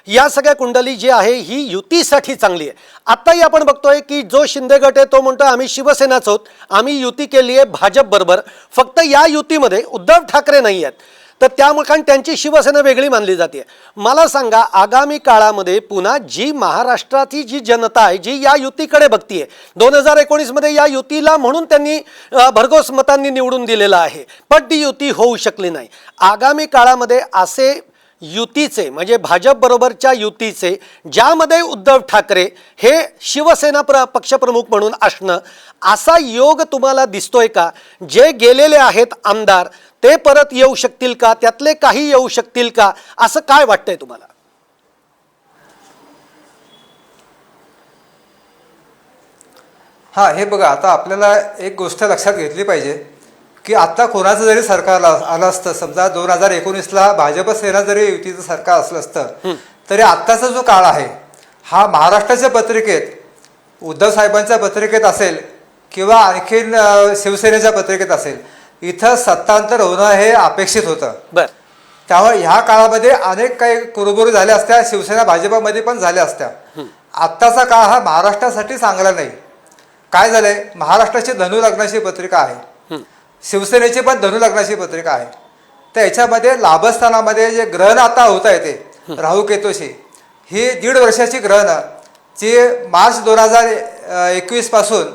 या सगळ्या कुंडली जी आहे ही युतीसाठी चांगली आहे. आत्ताही आपण बघतोय की जो शिंदे गट आहे तो म्हणतो आम्ही शिवसेनाच आहोत, आम्ही युती केली आहे भाजप बरोबर, फक्त या युतीमध्ये उद्धव ठाकरे नाही आहेत, तर त्यामुळे कारण त्यांची शिवसेना वेगळी मानली जाते. मला सांगा, आगामी काळामध्ये पुन्हा जी महाराष्ट्राची जी जनता आहे जी या युतीकडे बघतीये, 2019 मध्ये या युतीला म्हणून त्यांनी भरघोस मतांनी निवडून दिलेलं आहे, पण ती युती होऊ शकली नाही. आगामी काळामध्ये असे युतीचे म्हणजे भाजप बरोबरच्या युतीचे ज्यामध्ये उद्धव ठाकरे हे शिवसेना पक्षप्रमुख म्हणून असणं, असा योग तुम्हाला दिसतोय का? जे गेलेले आहेत आमदार ते परत येऊ शकतील का? त्यातले काही येऊ शकतील का? असं काय वाटतंय तुम्हाला? हां, हे बघा, आता आपल्याला एक गोष्ट लक्षात घेतली पाहिजे की आता कोणाचं जरी सरकार आलं असतं, समजा 2019ला भाजप सेना जरी युतीचं सरकार असलं असतं, तरी आत्ताचा जो काळ आहे हा महाराष्ट्राच्या पत्रिकेत उद्धव साहेबांच्या पत्रिकेत असेल किंवा आणखीन शिवसेनेच्या पत्रिकेत असेल, इथं सत्तांतर होणं हे अपेक्षित होतं. त्यामुळे ह्या काळामध्ये अनेक काही कुरबुरी झाल्या असत्या, शिवसेना भाजपामध्ये पण झाल्या असत्या. आत्ताचा काळ हा महाराष्ट्रासाठी चांगला नाही. काय झालंय, महाराष्ट्राची धनुलग्नाची पत्रिका आहे, शिवसेनेची पण धनुलग्नाची पत्रिका आहे. तर याच्यामध्ये लाभस्थानामध्ये जे ग्रहण आता होत आहे ते राहू केतूशी, ही 1.5 वर्षाची ग्रहणं जी मार्च 2021 पासून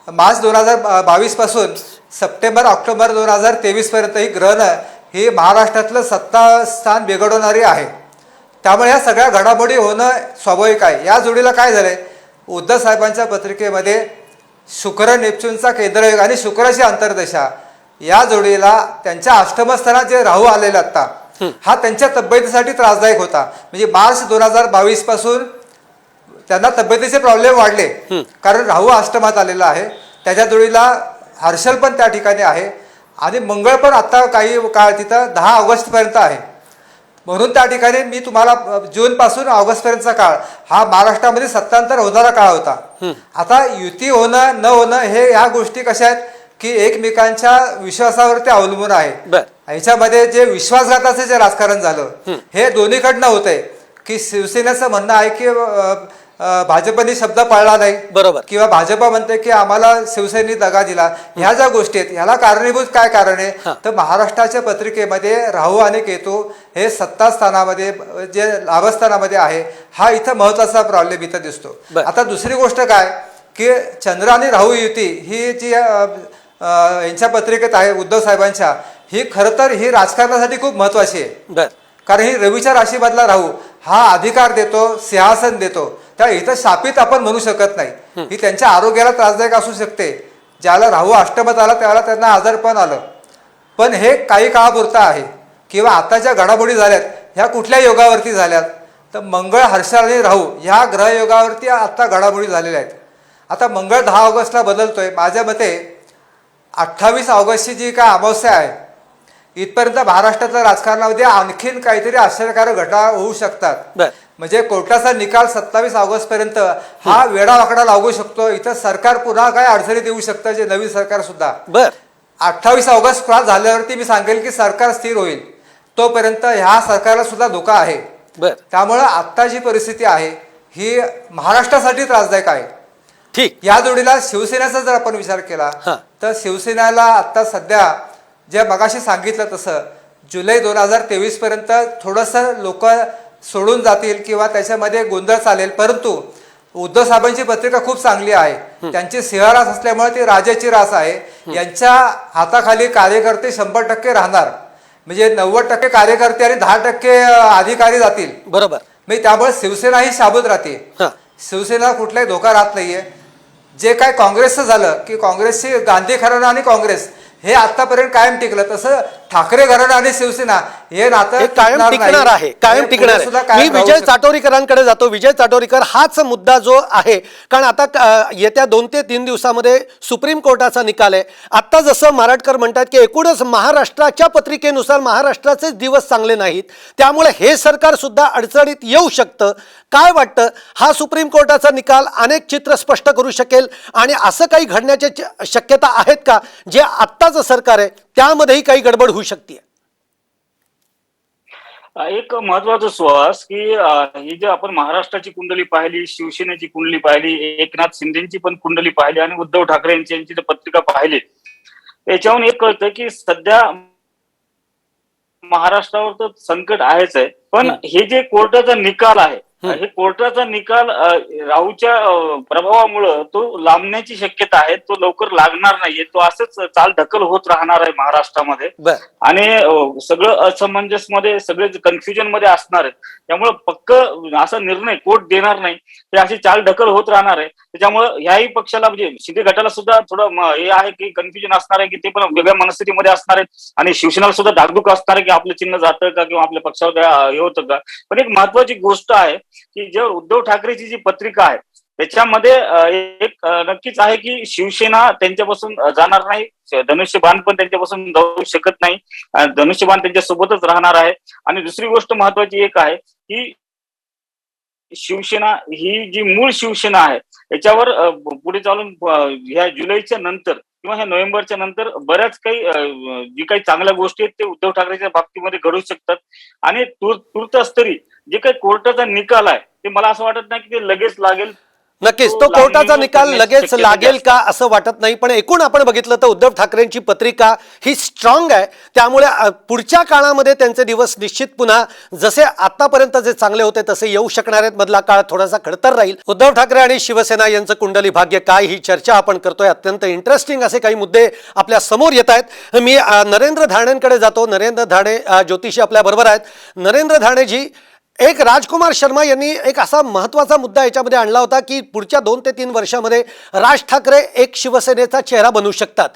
मार्च 2022 पासून सप्टेंबर ऑक्टोबर 2023 पर्यंत ही ग्रहणं ही महाराष्ट्रातलं सत्ता स्थान बिघडवणारी आहे. त्यामुळे ह्या सगळ्या घडामोडी होणं स्वाभाविक आहे. या जोडीला काय झालंय, उद्धव साहेबांच्या पत्रिकेमध्ये शुक्र नेपच्यूनचा केंद्रयोग आणि शुक्राची अंतर्दशा या जोडीला त्यांच्या अष्टमस्थानात जे राहू आलेला आता हा त्यांच्या तब्येतीसाठी त्रासदायक होता. म्हणजे मार्च 2022 पासून त्यांना तब्येतीचे प्रॉब्लेम वाढले, कारण राहू अष्टमात आलेला आहे. त्याच्या जोडीला हर्षल पण त्या ठिकाणी आहे आणि मंगळ पण आता काही काळ तिथं 10 ऑगस्टपर्यंत आहे. म्हणून त्या ठिकाणी मी तुम्हाला जूनपासून ऑगस्टपर्यंतचा काळ हा महाराष्ट्रामध्ये सत्तांतर होणारा काळ होता. आता युती होणं न होणं हे ह्या गोष्टी कशा आहेत की एकमेकांच्या विश्वासावरती अवलंबून आहे. ह्याच्यामध्ये जे विश्वासघाताचे जे राजकारण झालं हे दोन्हीकडनं होतंय की शिवसेनेचं म्हणणं आहे की भाजपने शब्द पाळला नाही, बरोबर, किंवा भाजपा म्हणते की आम्हाला शिवसेनेने दगा दिला. ह्या ज्या गोष्टी आहेत ह्याला कारणीभूत काय कारण आहे तर महाराष्ट्राच्या पत्रिकेमध्ये राहू आणि केतू हे सत्ता स्थानामध्ये जे लाभस्थानामध्ये आहे, हा इथं महत्वाचा प्रॉब्लेम इथं दिसतो. आता दुसरी गोष्ट काय की चंद्र आणि राहू युती ही जी यांच्या पत्रिकेत आहे उद्धव साहेबांच्या, ही खरं तर ही राजकारणासाठी खूप महत्वाची आहे. कारण ही रवीच्या राशीमधला राहू हा अधिकार देतो, सिंहासन देतो. त्या इथं शापित आपण म्हणू शकत नाही. ही त्यांच्या आरोग्याला त्रासदायक असू शकते. ज्याला राहू अष्टमत आला त्याला त्यांना आजारपण आलं, पण हे काही काळापुरतं आहे. किंवा आता ज्या घडामोडी झाल्यात ह्या कुठल्या योगावरती झाल्यात तर मंगळ, हर्षल आणि राहू ह्या ग्रहयोगावरती आता घडामोडी झालेल्या आहेत. आता मंगळ 10 ऑगस्टला बदलतोय. माझ्या मते 28 ऑगस्टची जी काय अमावस्या आहे इथपर्यंत महाराष्ट्रातल्या राजकारणामध्ये आणखीन काहीतरी आश्चर्यकारक घटना होऊ शकतात. म्हणजे कोर्टाचा निकाल 27 ऑगस्ट पर्यंत हा वेडावाकडा लागू शकतो. इथं सरकार पुन्हा काय अडचणीत येऊ शकतं, जे नवीन सरकार सुद्धा. 28 ऑगस्ट क्रॉस झाल्यावरती मी सांगेल की सरकार स्थिर होईल. तोपर्यंत ह्या सरकारला सुद्धा धोका आहे. त्यामुळं आत्ता जी परिस्थिती आहे ही महाराष्ट्रासाठी त्रासदायक आहे. ठीक. या जोडीला शिवसेनेचा जर आपण विचार केला तर शिवसेनेला आता सध्या जे मगाशी सांगितलं तसं जुलै 2023 पर्यंत थोडंसं लोक सोडून जातील किंवा त्याच्यामध्ये गोंधळ चालेल. परंतु उद्धव साहेबांची पत्रिका खूप चांगली आहे. त्यांची सिंहरास असल्यामुळे ती राजाची रास आहे. यांच्या हाताखाली कार्यकर्ते 100% राहणार. म्हणजे 90% कार्यकर्ते आणि 10% अधिकारी जातील. बरोबर. म्हणजे त्यामुळे शिवसेना ही शाबूत राहते. शिवसेना कुठलाही धोका राहत नाहीये. जे काय काँग्रेसचं झालं की काँग्रेसची गांधी घराणं आणि काँग्रेस हे आतापर्यंत कायम टिकलं, तसं ठाकरे घराणं आणि शिवसेना हे नातं कायम टिकणार आहे, कायम टिकणार आहे. मी विजय चाटोरीकरांकडे जातो. विजय चाटोरीकर, हाच मुद्दा जो आहे, कारण आता येत्या 2 ते 3 दिवसामध्ये सुप्रीम कोर्टाचा निकाल आहे. आता जसं मारटकर म्हणतात की एकूणच महाराष्ट्राच्या पत्रिकेनुसार महाराष्ट्राचे दिवस चांगले नाहीत, त्यामुळे हे सरकार सुद्धा अडचणीत येऊ शकतं. काय वाटतं, हा सुप्रीम कोर्टाचा निकाल अनेक चित्र स्पष्ट करू शकेल आणि असं काही घडण्याची शक्यता आहेत का जे आत्ताचं सरकार आहे त्यामध्येही काही गडबड होऊ शकते? एक महत्वाचा सुहास की ही जे आपण महाराष्ट्राची कुंडली पाहिली, शिवसेनेची कुंडली पाहिली, एकनाथ शिंदेची पण कुंडली पाहिली आणि उद्धव ठाकरे यांची पत्रिका पाहिली, याच्यावरून एक कळतं की सध्या महाराष्ट्रावर तर संकट आहेच आहे. पण हे जे कोर्टाचा निकाल आहे, हे कोर्टाचा निकाल राहूच्या प्रभावामुळं तो लांबण्याची शक्यता आहे. तो लवकर लागणार नाहीये. तो असंच चाल ढकल होत राहणार आहे महाराष्ट्रामध्ये आणि सगळं असमंजस मध्ये, सगळे कन्फ्युजन मध्ये असणार आहे. त्यामुळे पक्क असा निर्णय कोर्ट देणार नाही. ते अशी चाल ढकल होत राहणार आहे. त्याच्यामुळे ह्याही पक्षाला म्हणजे शिंदे गटाला सुद्धा थोडं हे आहे की कन्फ्युजन असणार आहे की ते पण वेगळ्या मनस्थितीमध्ये असणार आहेत आणि शिवसेनेला सुद्धा धाकधूक असणार आहे की आपलं चिन्ह जातं का किंवा आपल्या पक्षावर काय हे होतं का. पण एक महत्वाची गोष्ट आहे की जर उद्धव ठाकरेची जी पत्रिका आहे त्याच्यामध्ये एक नक्कीच आहे की शिवसेना त्यांच्यापासून जाणार नाही. धनुष्यबाण पण त्यांच्यापासून जाऊ शकत नाही. धनुष्यबाण त्यांच्यासोबतच राहणार आहे. आणि दुसरी गोष्ट महत्वाची एक आहे की शिवसेना ही जी मूळ शिवसेना आहे याच्यावर पुढे चालून ह्या जुलैच्या नंतर किंवा ह्या नोव्हेंबरच्या नंतर बऱ्याच काही जी काही चांगल्या गोष्टी आहेत ते उद्धव ठाकरेच्या बाबतीमध्ये घडू शकतात. आणि तूर्त तरी जे काही कोर्टाचा निकाल आहे ते मला असं वाटत नाही की ते लगेच लागेल. नक्कीच तो लागू कोर्टाचा निकाल करण्याची लगेच शक्यता लागेल जास्त. का असं वाटत नाही, पण एकूण आपण बघितलं तर उद्धव ठाकरेंची पत्रिका ही स्ट्रॉंग आहे. त्यामुळे पुढच्या काळामध्ये त्यांचे दिवस निश्चित पुन्हा जसे आतापर्यंत जे चांगले होते तसे येऊ शकणार आहेत. मधला काळ थोडासा खडतर राहील. उद्धव ठाकरे आणि शिवसेना यांचं कुंडली भाग्य काय ही चर्चा आपण करतोय. अत्यंत इंटरेस्टिंग असे काही मुद्दे आपल्या समोर येत आहेत. मी नरेंद्र धाणेंकडे जातो. नरेंद्र धाणे ज्योतिषी आपल्या बरोबर आहेत. नरेंद्र धाणेजी, एक राजकुमार शर्मा यांनी एक असा महत्त्वाचा मुद्दा याच्यामध्ये आणला होता की पुढच्या 2 ते 3 वर्षामध्ये राज ठाकरे एक शिवसेनेचा चेहरा बनू शकतात.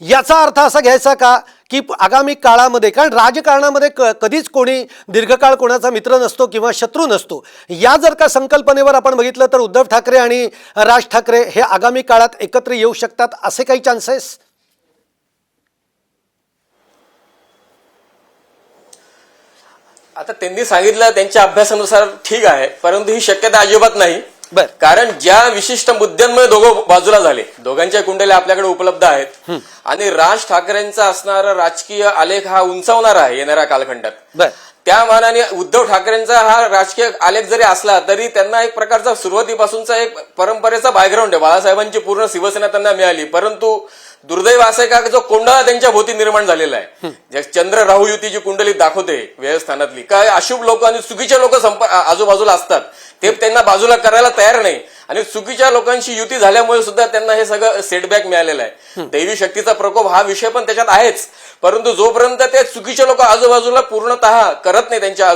याचा अर्थ असा घ्यायचा का की आगामी काळामध्ये, कारण राजकारणामध्ये कधीच कोणी दीर्घकाळ कोणाचा मित्र नसतो किंवा शत्रू नसतो, या जर का संकल्पनेवर आपण बघितलं तर उद्धव ठाकरे आणि राज ठाकरे हे आगामी काळात एकत्र येऊ शकतात असे काही चान्सेस? आता त्यांनी सांगितलं त्यांच्या अभ्यासानुसार ठीक आहे, परंतु ही शक्यता अजिबात नाही. बर. कारण ज्या विशिष्ट मुद्द्यांमुळे दोघं बाजूला झाले, दोघांच्या कुंडल्या आपल्याकडे उपलब्ध आहेत आणि राज ठाकरेंचा असणारा राजकीय आलेख हा उंचावणार आहे येणाऱ्या कालखंडात. बर. त्या मानाने उद्धव ठाकरेंचा हा राजकीय आलेख जरी असला तरी त्यांना एक प्रकारचा सुरुवातीपासूनचा एक परंपरेचा बॅकग्राऊंड आहे. बाळासाहेबांची पूर्ण शिवसेना त्यांना मिळाली, परंतु दुर्दैव असं आहे का जो कोंडाळा त्यांच्या भोवती निर्माण झालेला आहे. चंद्र राहू युतीची कुंडली दाखवते व्यवस्थानातली, काय अशुभ लोक आणि चुकीचे लोक आजूबाजूला असतात, ते त्यांना बाजूला करायला तयार नाही आणि चुकीच्या लोकांशी युती झाल्यामुळे सुद्धा त्यांना हे सगळं सेटबॅक मिळालेलं आहे. दैवी शक्तीचा प्रकोप हा विषय पण त्याच्यात आहेच, परंतु जोपर्यंत ते चुकीचे लोक आजूबाजूला पूर्णतः करत नाही त्यांच्या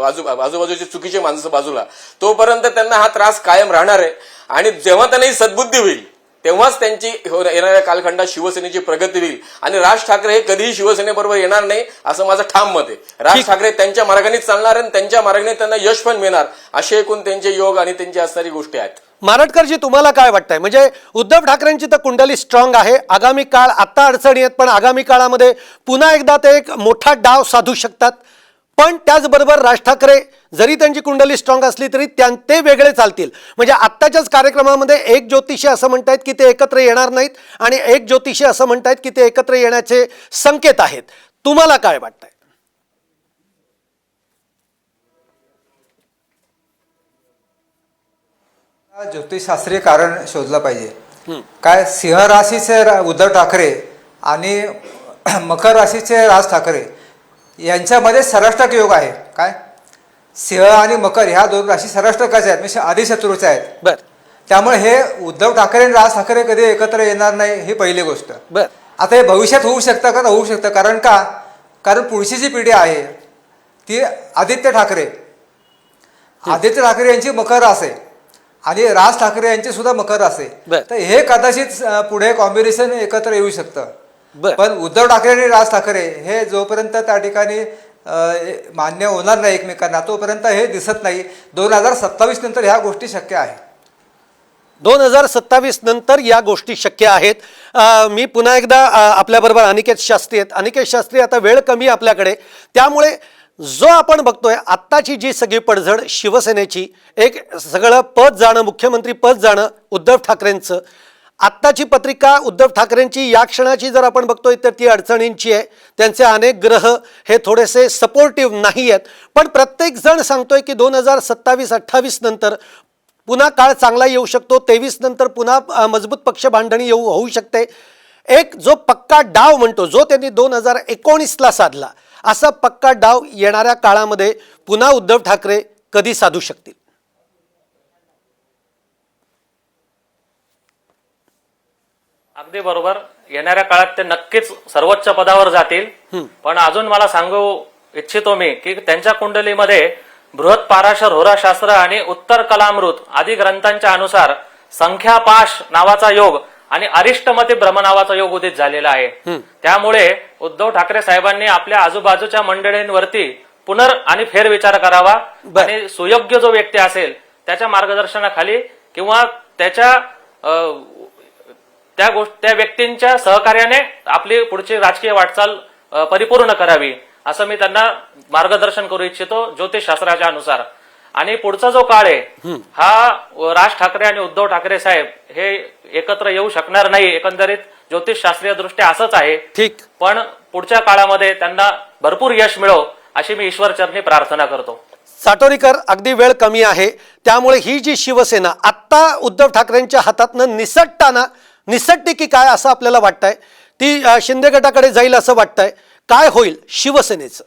आजूबाजूची चुकीची माणसं बाजूला, तोपर्यंत त्यांना हा त्रास कायम राहणार आहे. आणि जेव्हा त्यांना ही सद्बुद्धी होईल तेव्हाच त्यांची येणाऱ्या कालखंडात शिवसेनेची प्रगती होईल आणि राज ठाकरे हे कधीही शिवसेनेबरोबर येणार नाही असं माझं ठाम मत आहे. राज ठाकरे त्यांच्या मार्गानेच चालणार आणि त्यांच्या मार्गाने त्यांना यश पण मिळणार, असे एकूण त्यांचे योग आणि त्यांची असणारी गोष्टी आहेत. मारटकरजी, तुम्हाला काय वाटतंय? म्हणजे उद्धव ठाकरेंची तर कुंडली स्ट्रॉंग आहे. आगामी काळ आता अडचणी आहेत, पण आगामी काळामध्ये पुन्हा एकदा ते एक मोठा डाव साधू शकतात. पण त्याचबरोबर राज ठाकरे जरी त्यांची कुंडली स्ट्रॉंग असली तरी ते वेगळे चालतील. म्हणजे आत्ताच्याच कार्यक्रमामध्ये एक ज्योतिषी असं म्हणतायत की ते एकत्र येणार नाहीत आणि एक ज्योतिषी असं म्हणतायत की ते एकत्र येण्याचे संकेत आहेत. तुम्हाला काय वाटतंय? ज्योतिषशास्त्रीय कारण शोधलं पाहिजे. काय सिंह राशीचे उद्धव ठाकरे आणि मकर राशीचे राज ठाकरे यांच्यामध्ये सराष्ट्रक योग आहे. काय सिंह आणि मकर ह्या 2 राशी सराष्ट्रकाच्या आहेत, म्हणजे अधिशत्रूच्या आहेत. बर. त्यामुळे हे उद्धव ठाकरे आणि राज ठाकरे कधी एकत्र येणार नाही ही पहिली गोष्ट. बर. आता हे भविष्यात होऊ शकतं का? होऊ शकतं. कारण पुढची जी पिढी आहे ती आदित्य ठाकरे यांची मकर असे आणि राज ठाकरे यांची सुद्धा मकर असे. बर. तर हे कदाचित पुढे कॉम्बिनेशन एकत्र येऊ शकतं. बर. पण उद्धव ठाकरे आणि राज ठाकरे हे जोपर्यंत त्या ठिकाणी मान्य होणार नाही एकमेकांना तोपर्यंत हे दिसत नाही. 2027 नंतर ह्या गोष्टी शक्य आहे. 2027 नंतर या गोष्टी शक्य आहेत. मी पुन्हा एकदा आपल्याबरोबर अनिकेत शास्त्री आहेत. अनिकेत शास्त्री, आता वेळ कमी आपल्याकडे, त्यामुळे जो आपण बघतोय आत्ताची जी सगळी पडझड शिवसेनेची, एक सगळं पद जाणं, मुख्यमंत्री पद जाणं उद्धव ठाकरेंचं, आत्ताची पत्रिका उद्धव ठाकरेंची या क्षणाची जर आपण बघतोय तर ती अडचणींची आहे. त्यांचे अनेक ग्रह हे थोडेसे सपोर्टिव्ह नाही आहेत. पण प्रत्येक जण सांगतोय की 2027-28 नंतर पुन्हा काळ चांगला येऊ शकतो. 23 नंतर पुन्हा मजबूत पक्ष बांधणी होऊ शकते. एक जो पक्का डाव म्हणतो, जो त्यांनी 2019ला साधला, असा पक्का डाव येणाऱ्या काळामध्ये पुन्हा उद्धव ठाकरे कधी साधू शकतील? अगदी बरोबर. येणाऱ्या काळात ते नक्कीच सर्वोच्च पदावर जातील. पण अजून मला सांगू इच्छितो मी की त्यांच्या कुंडलीमध्ये बृहत पाराशर होराशास्त्र आणि उत्तर कलामृत आदी ग्रंथांच्या अनुसार संख्यापाश नावाचा योग आणि अरिष्टमती ब्रह्म नावाचा योग उदित झालेला आहे. त्यामुळे उद्धव ठाकरे साहेबांनी आपल्या आजूबाजूच्या मंडळींवरती आणि फेरविचार करावा आणि सुयोग्य जो व्यक्ती असेल त्याच्या मार्गदर्शनाखाली किंवा त्या व्यक्तींच्या सहकार्याने आपली पुढची राजकीय वाटचाल परिपूर्ण करावी, असं मी त्यांना मार्गदर्शन करू इच्छितो ज्योतिषशास्त्राच्या अनुसार. आणि पुढचा जो काळ आहे हा राज ठाकरे आणि उद्धव ठाकरे साहेब हे एकत्र येऊ शकणार नाही. एकंदरीत ज्योतिषशास्त्रीय दृष्ट्या असंच आहे. ठीक. पण पुढच्या काळामध्ये त्यांना भरपूर यश मिळो अशी मी ईश्वरचरणी प्रार्थना करतो. साटोरीकर, अगदी वेळ कमी आहे, त्यामुळे ही जी शिवसेना आत्ता उद्धव ठाकरेंच्या हातातनं निसटते की काय असं आपल्याला वाटतंय? ती शिंदे गटाकडे जाईल असं वाटतंय? काय होईल शिवसेनेचं?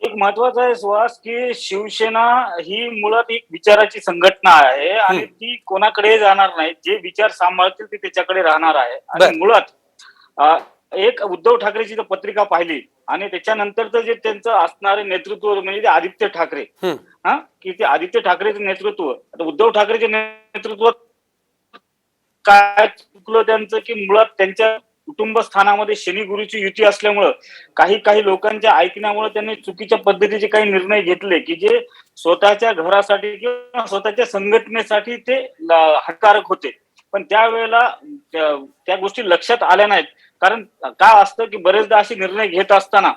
एक महत्वाचा आहे सुहास की शिवसेना ही मुळात एक विचाराची संघटना आहे आणि ती कोणाकडे जाणार नाही. जे विचार सांभाळतील ते त्याच्याकडे राहणार आहे. बर. आणि मुळात एक उद्धव ठाकरेची जर पत्रिका पाहिली आणि त्याच्यानंतरचं जे त्यांचं असणारे नेतृत्व म्हणजे ते आदित्य ठाकरे, की ते आदित्य ठाकरेचं नेतृत्व, आता उद्धव ठाकरेचे नेतृत्व काय चुकलं त्यांचं की मुळात त्यांच्या कुटुंब स्थानामध्ये शनी गुरुची युती असल्यामुळं काही लोकांच्या ऐकण्यामुळे त्यांनी चुकीच्या पद्धतीचे काही निर्णय घेतले की जे स्वतःच्या घरासाठी किंवा स्वतःच्या संघटनेसाठी ते हानिकारक होते. पण त्यावेळेला त्या गोष्टी लक्षात आल्या नाहीत. कारण काय असतं की बरेचदा असे निर्णय घेत असताना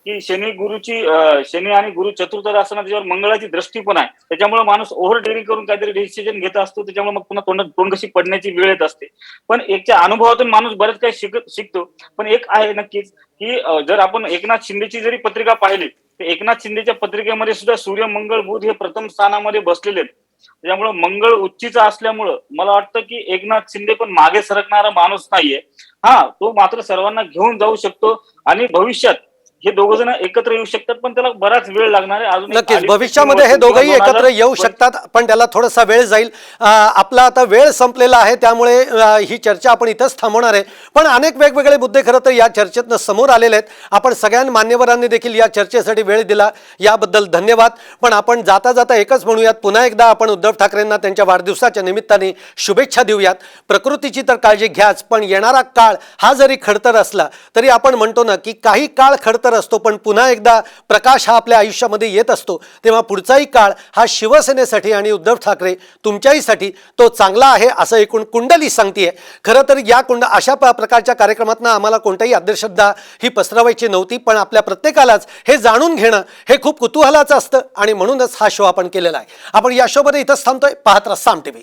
की शनी आणि गुरु चतुर्थ असताना त्याच्यावर मंगळाची दृष्टी पण आहे, त्याच्यामुळे माणूस ओव्हर डेअरिंग करून काहीतरी डिसिजन घेत असतो, त्याच्यामुळे मग पुन्हा तोंड कशी पडण्याची वेळ येत असते. पण एकच्या अनुभवातून माणूस बरेच काही शिकतो. पण एक आहे नक्कीच की जर आपण एकनाथ शिंदेची जरी पत्रिका पाहिली तर एकनाथ शिंदेच्या पत्रिकेमध्ये सुद्धा सूर्य, मंगळ, बुध हे प्रथम स्थानामध्ये बसलेले आहेत. त्याच्यामुळे मंगळ उच्चीचा असल्यामुळं मला वाटतं की एकनाथ शिंदे पण मागे सरकणारा माणूस नाहीये. तो मात्र सर्वांना घेऊन जाऊ शकतो आणि भविष्यात हे दोघ जण एकत्र येऊ शकतात, पण त्याला बराच वेळ लागणार आहे. अजून नक्कीच भविष्यामध्ये हे दोघंही एकत्र येऊ शकतात, पण त्याला थोडासा वेळ जाईल. आपला आता वेळ संपलेला आहे, त्यामुळे ही चर्चा आपण इथंच थांबवणार आहे. पण अनेक वेगवेगळे मुद्दे खरं तर या चर्चेतनं समोर आलेले आहेत. आपण सगळ्या मान्यवरांनी देखील या चर्चेसाठी वेळ दिला, याबद्दल धन्यवाद. पण आपण जाता जाता एकच म्हणूयात, पुन्हा एकदा आपण उद्धव ठाकरेंना त्यांच्या वाढदिवसाच्या निमित्ताने शुभेच्छा देऊयात. प्रकृतीची तर काळजी घ्याच, पण येणारा काळ हा जरी खडतर असला तरी आपण म्हणतो ना की काही काळ खडतर असतो, पण पुन्हा एकदा प्रकाश हा आपल्या आयुष्यामध्ये येत असतो. तेव्हा पुढचाही काळ हा शिवसेनेसाठी आणि उद्धव ठाकरे तुमच्याहीसाठी तो चांगला आहे असं एकूण कुंडली सांगतेय. खरं तर या अशा प्रकारच्या कार्यक्रमातनं आम्हाला कोणत्याही आदरश्रद्धा ही पसरवायची नव्हती, पण आपल्या प्रत्येकालाच हे जाणून घेणं हे खूप कुतूहलाचं असतं आणि म्हणूनच हा शो आपण केलेला आहे. आपण या शोमध्ये इथंच थांबतोय. पाहत राहा साम टीव्ही.